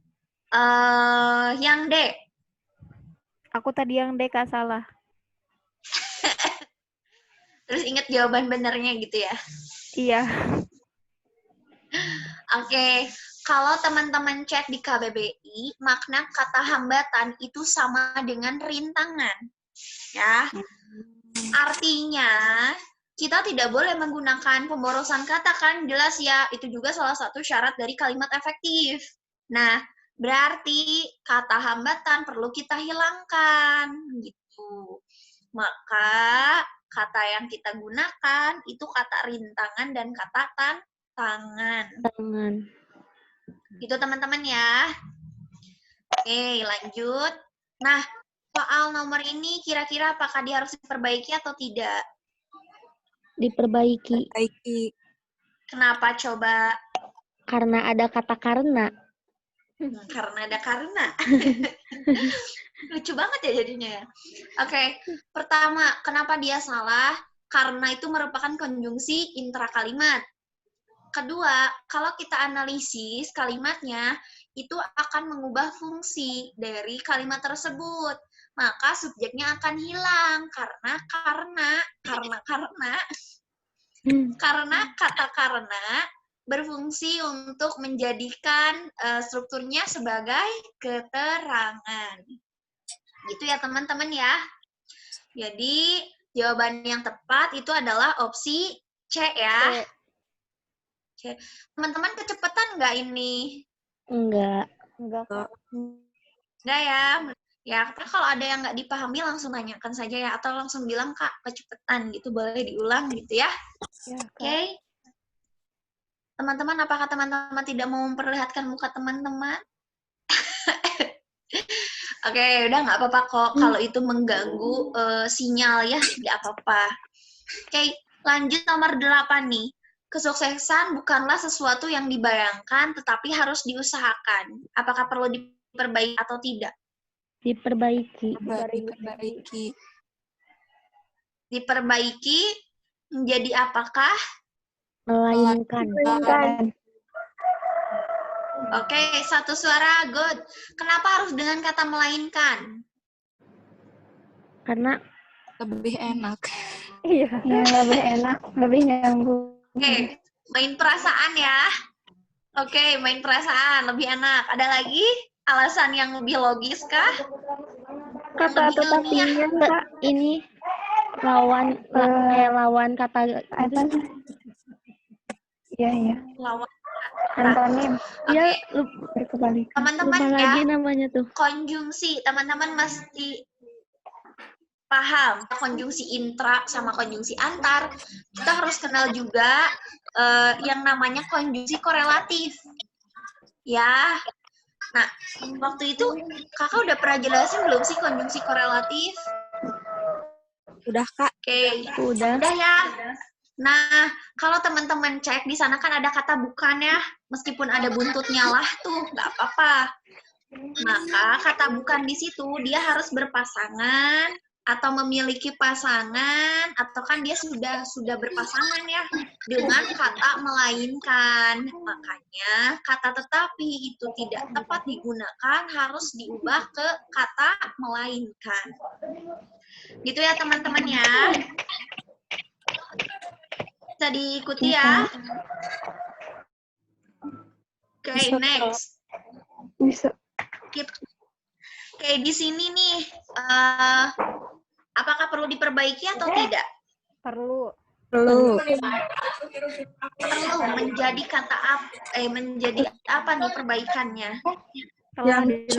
D? Aku tadi yang D, Kak, salah. Terus ingat jawaban benernya gitu ya? Iya. Oke, kalau teman-teman cek di KBBI, makna kata hambatan itu sama dengan rintangan. Ya, artinya kita tidak boleh menggunakan pemborosan kata kan, jelas ya, itu juga salah satu syarat dari kalimat efektif. Nah, berarti kata hambatan perlu kita hilangkan, gitu. Maka kata yang kita gunakan itu kata rintangan dan kata tangan. Itu teman-teman ya. Oke, lanjut. Nah, soal nomor ini kira-kira apakah dia harus diperbaiki atau tidak? Diperbaiki. Kenapa coba? Karena ada kata karena. Karena ada karena. Lucu banget ya jadinya ya. Oke, pertama, kenapa dia salah? Karena itu merupakan konjungsi intrakalimat. Kedua, kalau kita analisis kalimatnya, itu akan mengubah fungsi dari kalimat tersebut. Maka subjeknya akan hilang karena kata karena berfungsi untuk menjadikan strukturnya sebagai keterangan. Gitu ya teman-teman ya. Jadi jawaban yang tepat itu adalah opsi C ya. C. Teman-teman kecepatan nggak ini? Enggak. Enggak, Kak. Enggak ya. Ya, kalau ada yang nggak dipahami langsung tanyakan saja ya. Atau langsung bilang, Kak, kecepatan gitu. Boleh diulang gitu ya. Oke. Teman-teman, apakah teman-teman tidak mau memperlihatkan muka teman-teman? Oke, udah nggak apa-apa kok. Kalau itu mengganggu sinyal ya, nggak apa-apa. Oke, lanjut nomor 8 nih. Kesuksesan bukanlah sesuatu yang dibayangkan, tetapi harus diusahakan. Apakah perlu diperbaiki atau tidak? Diperbaiki. Diperbaiki. diperbaiki menjadi apakah? Melainkan. Oke, satu suara, good. Kenapa harus dengan kata melainkan? Karena Lebih enak. iya, lebih enak, lebih nyambung. Oke, main perasaan ya. Oke, main perasaan, lebih enak. Ada lagi alasan yang lebih logis kah? Kata Lebih ilmiah? tetapinya, Kak. Ini lawan kata Apa? Iya. Lawan. Antonim. ya Berkebalikan. Teman-teman lupa ya, lagi namanya tuh. konjungsi. Teman-teman mesti paham konjungsi intra sama konjungsi antar. Kita harus kenal juga yang namanya konjungsi korelatif. Ya. Nah, waktu itu kakak udah pernah jelasin belum sih konjungsi korelatif? Udah, Kak. Oke, Udah. udah ya. Nah, kalau teman-teman cek di sana kan ada kata bukan ya, meskipun ada buntutnya lah tuh, nggak apa-apa. Maka kata bukan di situ dia harus berpasangan atau memiliki pasangan, atau kan dia sudah berpasangan ya dengan kata melainkan. Makanya kata tetapi itu tidak tepat digunakan, harus diubah ke kata melainkan. Gitu ya teman-teman ya. Bisa diikuti ya. Oke, next. Bisa. Oke, di sini nih, apakah perlu diperbaiki atau tidak? Perlu. Perlu. Perlu. Menjadi kata apa? Menjadi apa nih perbaikannya? Telah Yang C.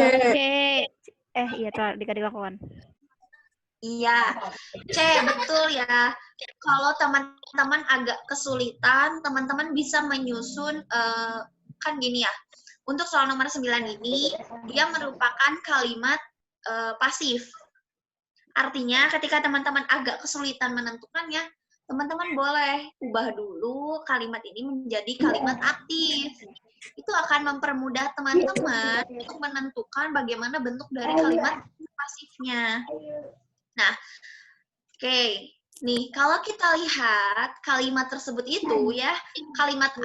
iya telah dilakukan. Iya, C, betul ya. Kalau teman-teman agak kesulitan, teman-teman bisa menyusun, kan gini ya, untuk soal nomor 9 ini, dia merupakan kalimat pasif. Artinya, ketika teman-teman agak kesulitan menentukannya, teman-teman boleh ubah dulu kalimat ini menjadi kalimat aktif. Itu akan mempermudah teman-teman untuk menentukan bagaimana bentuk dari kalimat pasifnya. Nah, oke. Nih, kalau kita lihat kalimat tersebut itu ya, kalimat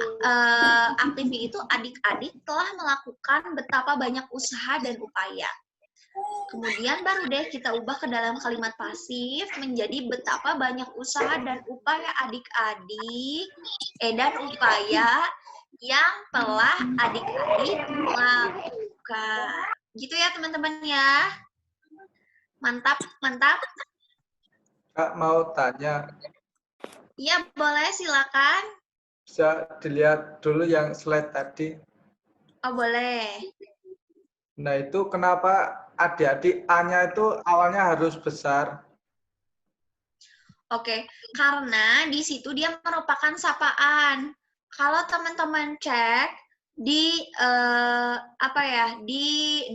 aktifnya itu adik-adik telah melakukan betapa banyak usaha dan upaya. Kemudian baru deh kita ubah ke dalam kalimat pasif menjadi betapa banyak usaha dan upaya adik-adik dan upaya yang telah adik-adik lakukan. Gitu ya teman-teman ya. Mantap, mantap. Kak mau tanya, Iya, boleh, silakan. bisa dilihat dulu yang slide tadi. Oh, boleh. Nah itu kenapa adik-adik A-nya itu awalnya harus besar? Oke, karena di situ dia merupakan sapaan. Kalau teman-teman cek di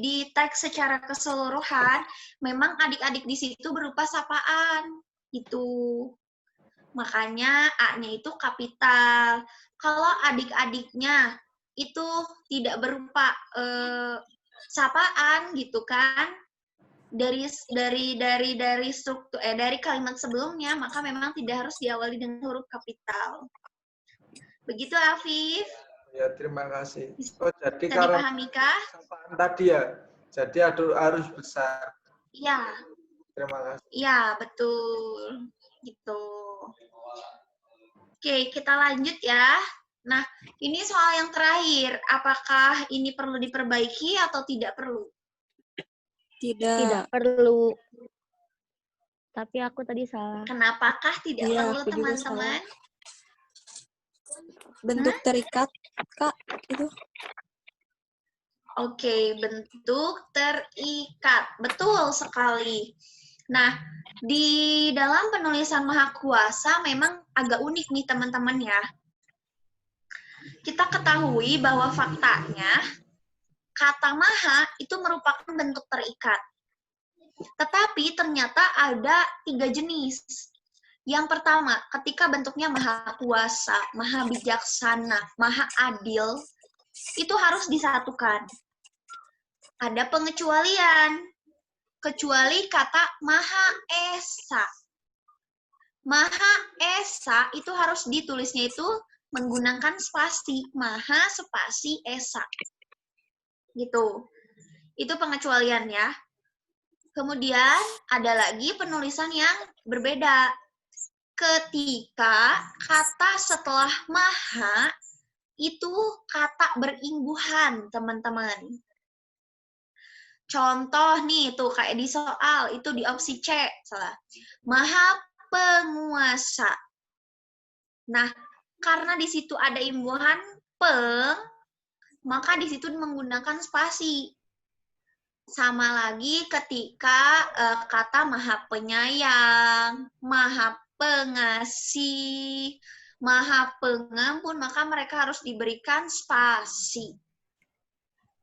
di teks secara keseluruhan, memang adik-adik di situ berupa sapaan. Itu. Makanya A-nya itu kapital. Kalau adik-adiknya itu tidak berupa sapaan gitu kan, dari struktur dari kalimat sebelumnya, maka memang tidak harus diawali dengan huruf kapital. Begitu, Afif? Ya, terima kasih. Oh, jadi Bisa karena dipahami kah? sapaan tadi ya, jadi harus besar. Iya. Terima kasih. Iya, betul. Gitu. Oke, kita lanjut ya. Nah, ini soal yang terakhir. Apakah ini perlu diperbaiki atau tidak perlu? Tidak perlu. Tapi aku tadi salah. Kenapakah tidak Iya, perlu, aku juga teman-teman? Bentuk terikat, Kak, itu. Oke, bentuk terikat. Betul sekali. Nah, di dalam penulisan Maha Kuasa memang agak unik nih teman-teman ya. Kita ketahui bahwa faktanya kata Maha itu merupakan bentuk terikat. Tetapi ternyata ada 3 jenis. Yang pertama, ketika bentuknya Maha Kuasa, Maha Bijaksana, Maha Adil, itu harus disatukan. Ada pengecualian. Kecuali kata Maha Esa. Maha Esa itu harus ditulisnya itu menggunakan spasi. Maha spasi Esa. Gitu. Itu pengecualian ya. Kemudian ada lagi penulisan yang berbeda. Ketika kata setelah maha itu kata berimbuhan, teman-teman. Contoh nih, tuh kayak di soal, itu di opsi C, salah. Maha penguasa. Nah, karena di situ ada imbuhan peng, maka di situ menggunakan spasi. Sama lagi ketika kata maha penyayang, maha pengasih, maha pengampun, maka mereka harus diberikan spasi.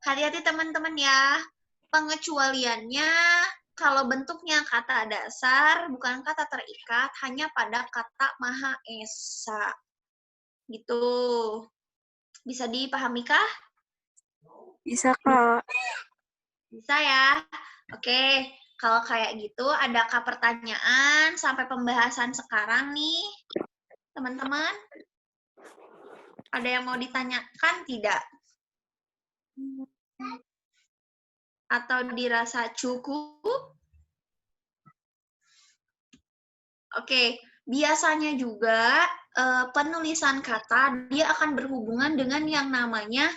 Hati-hati teman-teman ya. Pengecualiannya kalau bentuknya kata dasar, bukan kata terikat, hanya pada kata Maha Esa. Gitu. Bisa dipahami kah? Bisa, Kak. Bisa ya. Oke, kalau kayak gitu, adakah pertanyaan sampai pembahasan sekarang nih, teman-teman? Ada yang mau ditanyakan tidak? Atau dirasa cukup? Oke, biasanya juga penulisan kata dia akan berhubungan dengan yang namanya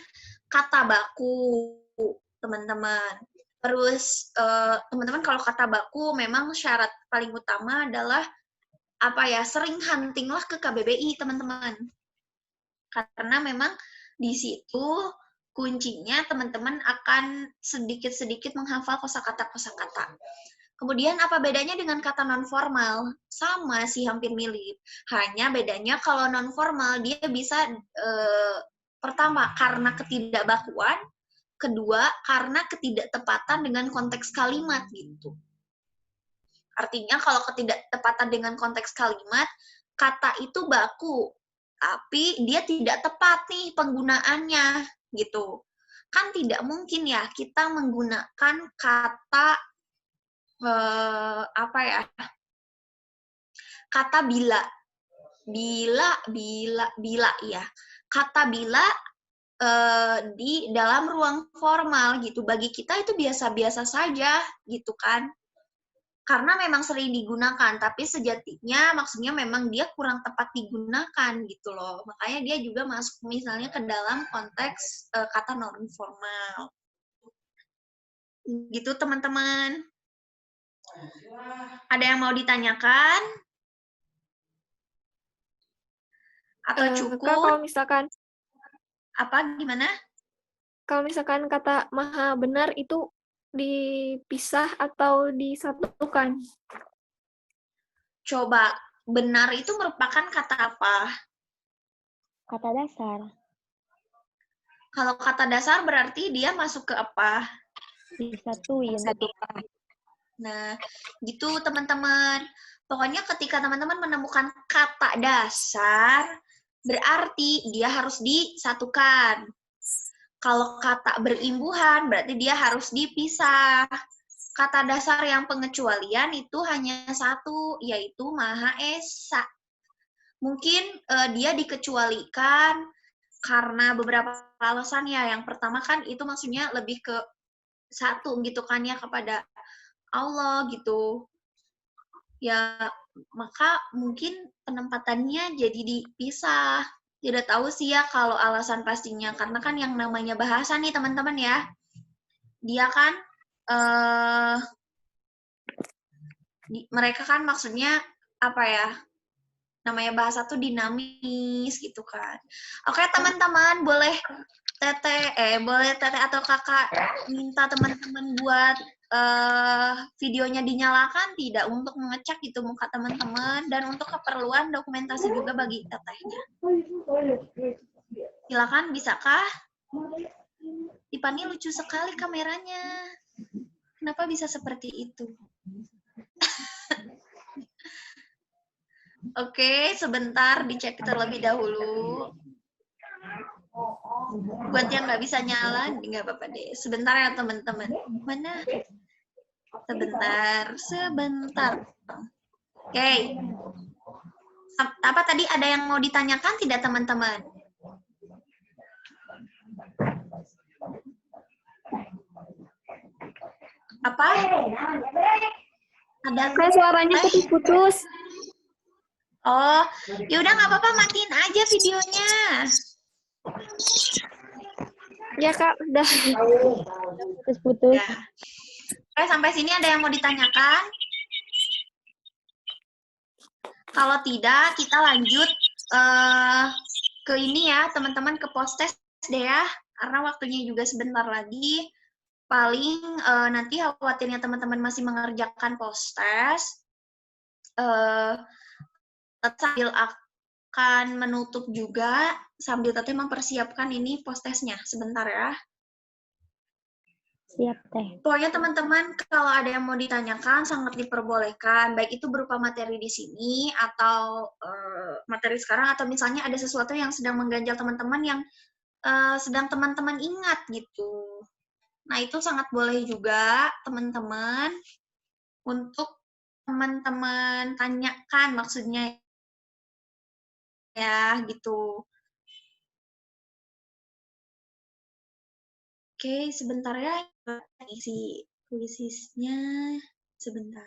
kata baku, teman-teman. Terus teman-teman kalau kata baku memang syarat paling utama adalah apa ya, sering huntinglah ke KBBI, teman-teman. Karena memang di situ kuncinya teman-teman akan sedikit-sedikit menghafal kosakata-kosakata. Kemudian apa bedanya dengan kata non-formal? Sama sih, hampir mirip. Hanya bedanya kalau non-formal dia bisa pertama karena ketidakbakuan, kedua karena ketidaktepatan dengan konteks kalimat gitu. Artinya kalau ketidaktepatan dengan konteks kalimat, kata itu baku, tapi dia tidak tepat nih penggunaannya gitu. Kan tidak mungkin ya kita menggunakan kata apa ya? Kata bila ya. Kata bila di dalam ruang formal gitu. Bagi kita itu biasa-biasa saja gitu kan. Karena memang sering digunakan, tapi sejatinya maksudnya memang dia kurang tepat digunakan gitu loh. Makanya dia juga masuk misalnya ke dalam konteks kata non formal. Gitu teman-teman. Ada yang mau ditanyakan? Atau cukup? Kak, kalau misalkan Apa, gimana? kalau misalkan kata maha benar itu dipisah atau disatukan? Coba, benar itu merupakan kata apa? Kata dasar. Kalau kata dasar berarti dia masuk ke apa? Disatuin. Nah, gitu teman-teman. Pokoknya ketika teman-teman menemukan kata dasar, berarti dia harus disatukan. Kalau kata berimbuhan, berarti dia harus dipisah. Kata dasar yang pengecualian itu hanya satu, yaitu Maha Esa. Mungkin dia dikecualikan karena beberapa alasan ya. Yang pertama kan itu maksudnya lebih ke satu gitu kan ya, kepada Allah gitu. Ya, maka mungkin penempatannya jadi dipisah. Tidak tahu sih ya kalau alasan pastinya, karena kan yang namanya bahasa nih teman-teman ya, dia kan mereka kan maksudnya apa ya, namanya bahasa tuh dinamis gitu kan. Oke teman-teman, boleh teteh atau kakak minta teman-teman buat videonya dinyalakan tidak, untuk mengecek gitu muka teman-teman dan untuk keperluan dokumentasi juga bagi tetehnya. Silakan, bisakah? Tipani lucu sekali kameranya. Kenapa bisa seperti itu? Oke, sebentar dicek terlebih dahulu. Buat yang nggak bisa nyala, nggak apa-apa deh. Sebentar ya teman-teman. Mana? Sebentar. Oke. Apa tadi ada yang mau ditanyakan tidak teman-teman? Apa? Ada Kayak suaranya putus-putus. Oh, ya udah nggak apa-apa, matiin aja videonya. Ya Kak, udah. Putus-putus. Ya. Oke, sampai sini ada yang mau ditanyakan? Kalau tidak, kita lanjut ke ini ya, teman-teman, ke post-test deh ya, karena waktunya juga sebentar lagi. Paling nanti khawatirnya teman-teman masih mengerjakan post-test, sambil akan menutup juga, sambil teteh mempersiapkan ini post-testnya. Sebentar ya. Siap teh. Pokoknya teman-teman, kalau ada yang mau ditanyakan, sangat diperbolehkan. Baik itu berupa materi di sini, atau materi sekarang, atau misalnya ada sesuatu yang sedang mengganjal teman-teman yang sedang teman-teman ingat gitu. Nah, itu sangat boleh juga teman-teman untuk teman-teman tanyakan maksudnya ya gitu. Oke, sebentar ya, isi kuisisnya sebentar.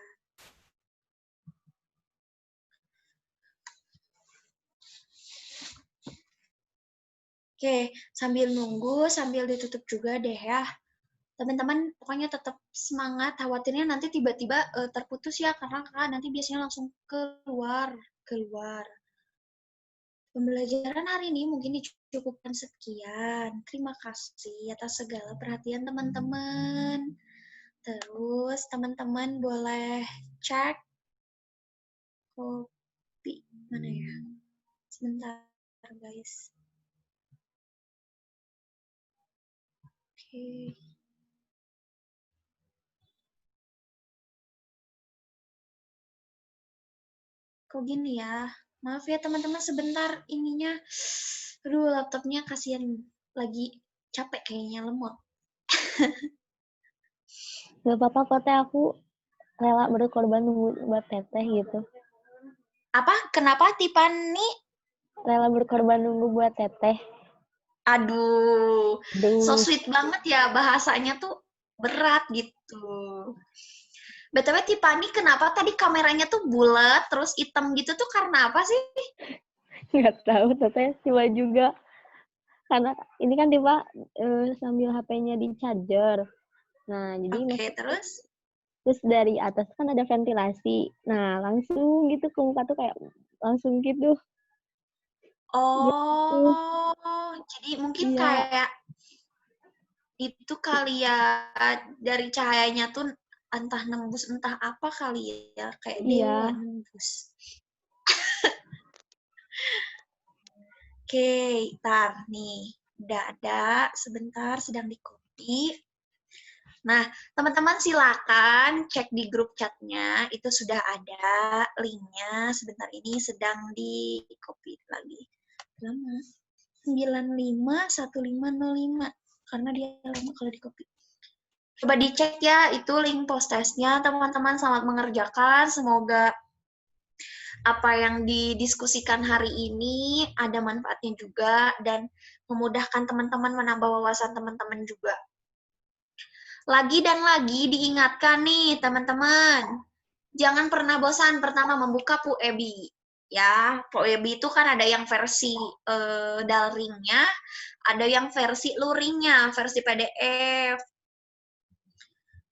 Oke, sambil nunggu, sambil ditutup juga deh ya. Teman-teman pokoknya tetap semangat, khawatirnya nanti tiba-tiba terputus ya, karena kakak nanti biasanya langsung keluar. Pembelajaran hari ini mungkin dicukupkan sekian. Terima kasih atas segala perhatian teman-teman. Terus teman-teman boleh cek kopi mana ya? Sebentar guys. Oke. Kok gini ya? Maaf ya teman-teman, sebentar ininya. Aduh, laptopnya kasihan lagi capek kayaknya, lemot. Gak apa-apa kok teh, aku rela berkorban nunggu buat teteh gitu. Apa? Kenapa Tiffany? Rela berkorban nunggu buat teteh. Aduh, so Duh. sweet banget ya, bahasanya tuh berat gitu. BTW Tiffany, kenapa tadi kameranya tuh bulat terus hitam gitu tuh karena apa sih? Nggak tahu, teteh coba juga. Karena ini kan tiba sambil HP-nya di charger. Nah, jadi Oke, terus? terus dari atas kan ada ventilasi. Nah, langsung gitu ke muka tuh kayak langsung gitu. Oh, jadi mungkin Iya, kayak itu kali ya, dari cahayanya tuh entah nembus entah apa kali ya, kayak dewa iya. nembus. Oke, ntar nih, udah ada, sebentar sedang di-copy. Nah, teman-teman silakan cek di grup chatnya, itu sudah ada linknya, sebentar ini sedang di-copy lagi. Lama, 951505, karena dia lama kalau di-copy. Coba dicek ya, itu link post-testnya, teman-teman selamat mengerjakan, semoga apa yang didiskusikan hari ini ada manfaatnya juga, dan memudahkan teman-teman, menambah wawasan teman-teman juga. Lagi dan lagi diingatkan nih teman-teman, jangan pernah bosan pertama membuka PUEBI. Ya, PUEBI itu kan ada yang versi daringnya, ada yang versi luringnya, versi PDF.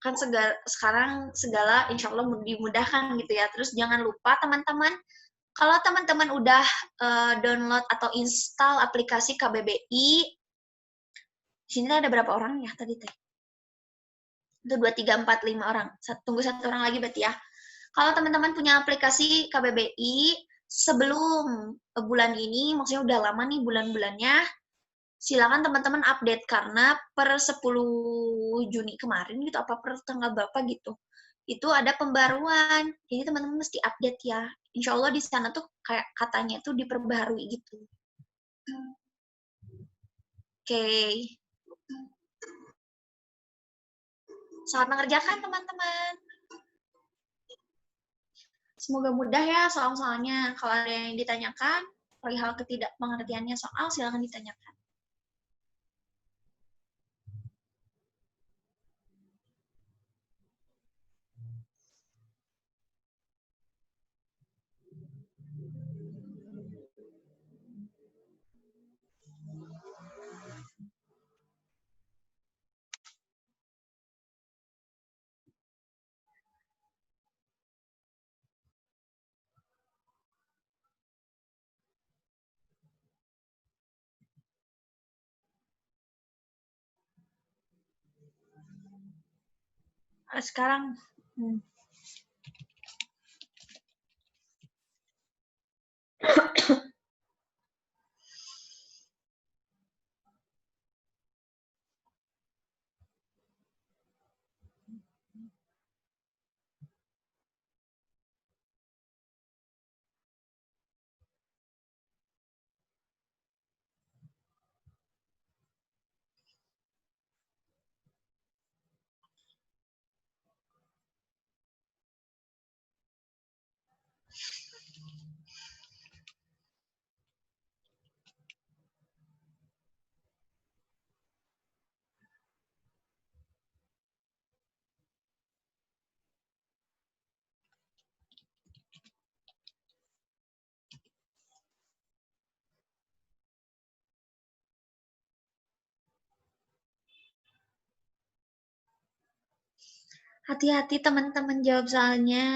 Kan sekarang segala insya Allah dimudahkan gitu ya. Terus jangan lupa teman-teman, kalau teman-teman udah download atau install aplikasi KBBI, di sini ada berapa orang ya tadi teh? Itu 2, 3, 4, 5 orang. Tunggu satu orang lagi berarti ya. Kalau teman-teman punya aplikasi KBBI, sebelum bulan ini, maksudnya udah lama nih bulan-bulannya, silakan teman-teman update, karena per 10 Juni kemarin gitu, apa per tanggal berapa gitu, itu ada pembaruan. Jadi teman-teman mesti update ya. Insya Allah di sana tuh kayak katanya tuh diperbaharui gitu. Oke. Selamat mengerjakan teman-teman. Semoga mudah ya soal-soalnya. Kalau ada yang ditanyakan, perihal ketidakpengertiannya soal, silakan ditanyakan. Sekarang, hati-hati teman-teman jawab soalnya.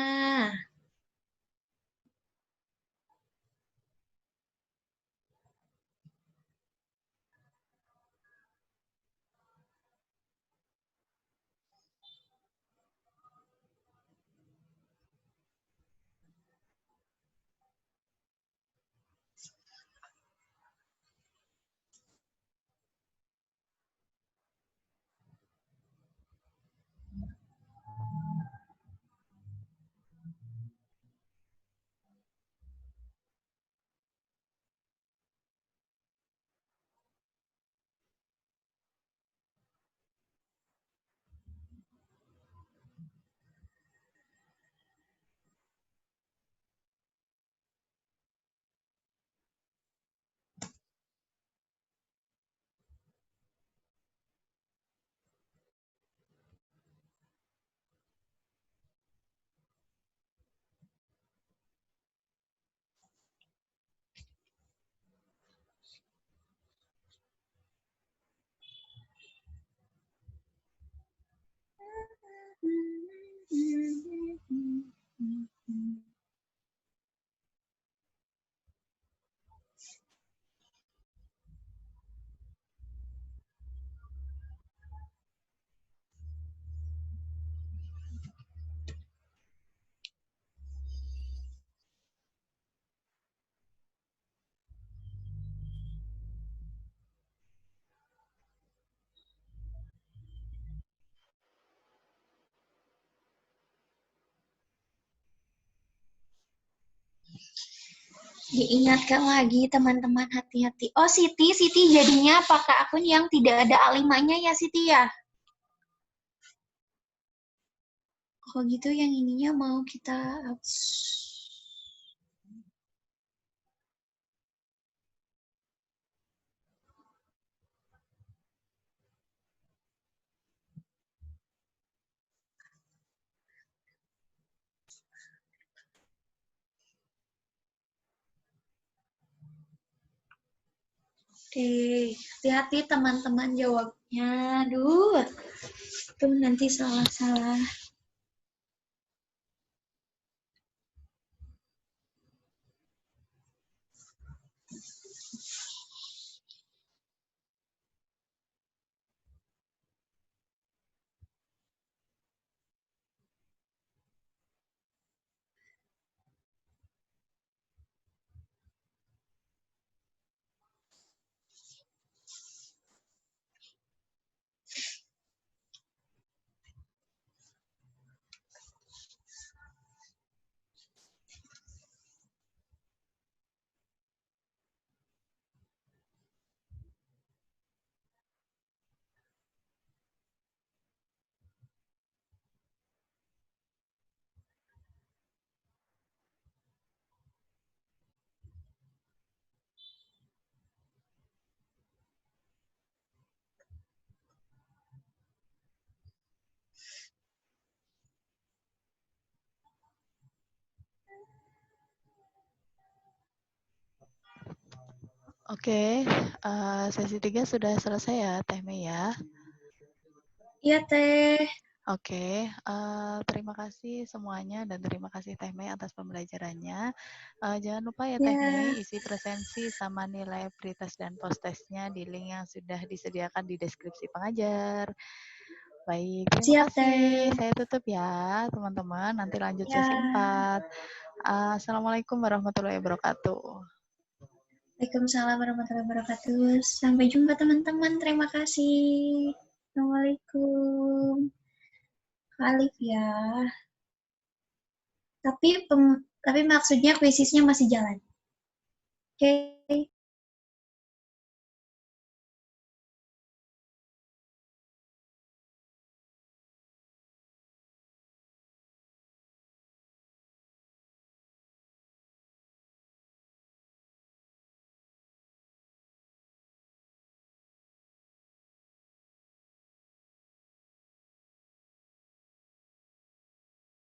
Diingatkan lagi teman-teman hati-hati. Oh Siti jadinya pakai akun yang tidak ada A5-nya ya Siti ya? Kalau gitu yang ininya mau kita hapus. Oke, hati-hati teman-teman jawabnya. Aduh, tuh nanti salah-salah. Oke, sesi 3 sudah selesai ya, Teh Mei ya. Iya, Teh. Oke, terima kasih semuanya dan terima kasih Teh Mei atas pembelajarannya. Jangan lupa ya Teh Ya, Mei, isi presensi sama nilai pretest dan posttestnya di link yang sudah disediakan di deskripsi pengajar. Baik, terima siap, kasih. Teh. Saya tutup ya, teman-teman. Nanti lanjut Ya. sesi 4. Assalamualaikum warahmatullahi wabarakatuh. Waalaikumsalam warahmatullahi wabarakatuh. Sampai jumpa, teman-teman. Terima kasih. Assalamualaikum. Alif ya. Tapi maksudnya kuisisnya masih jalan. Oke.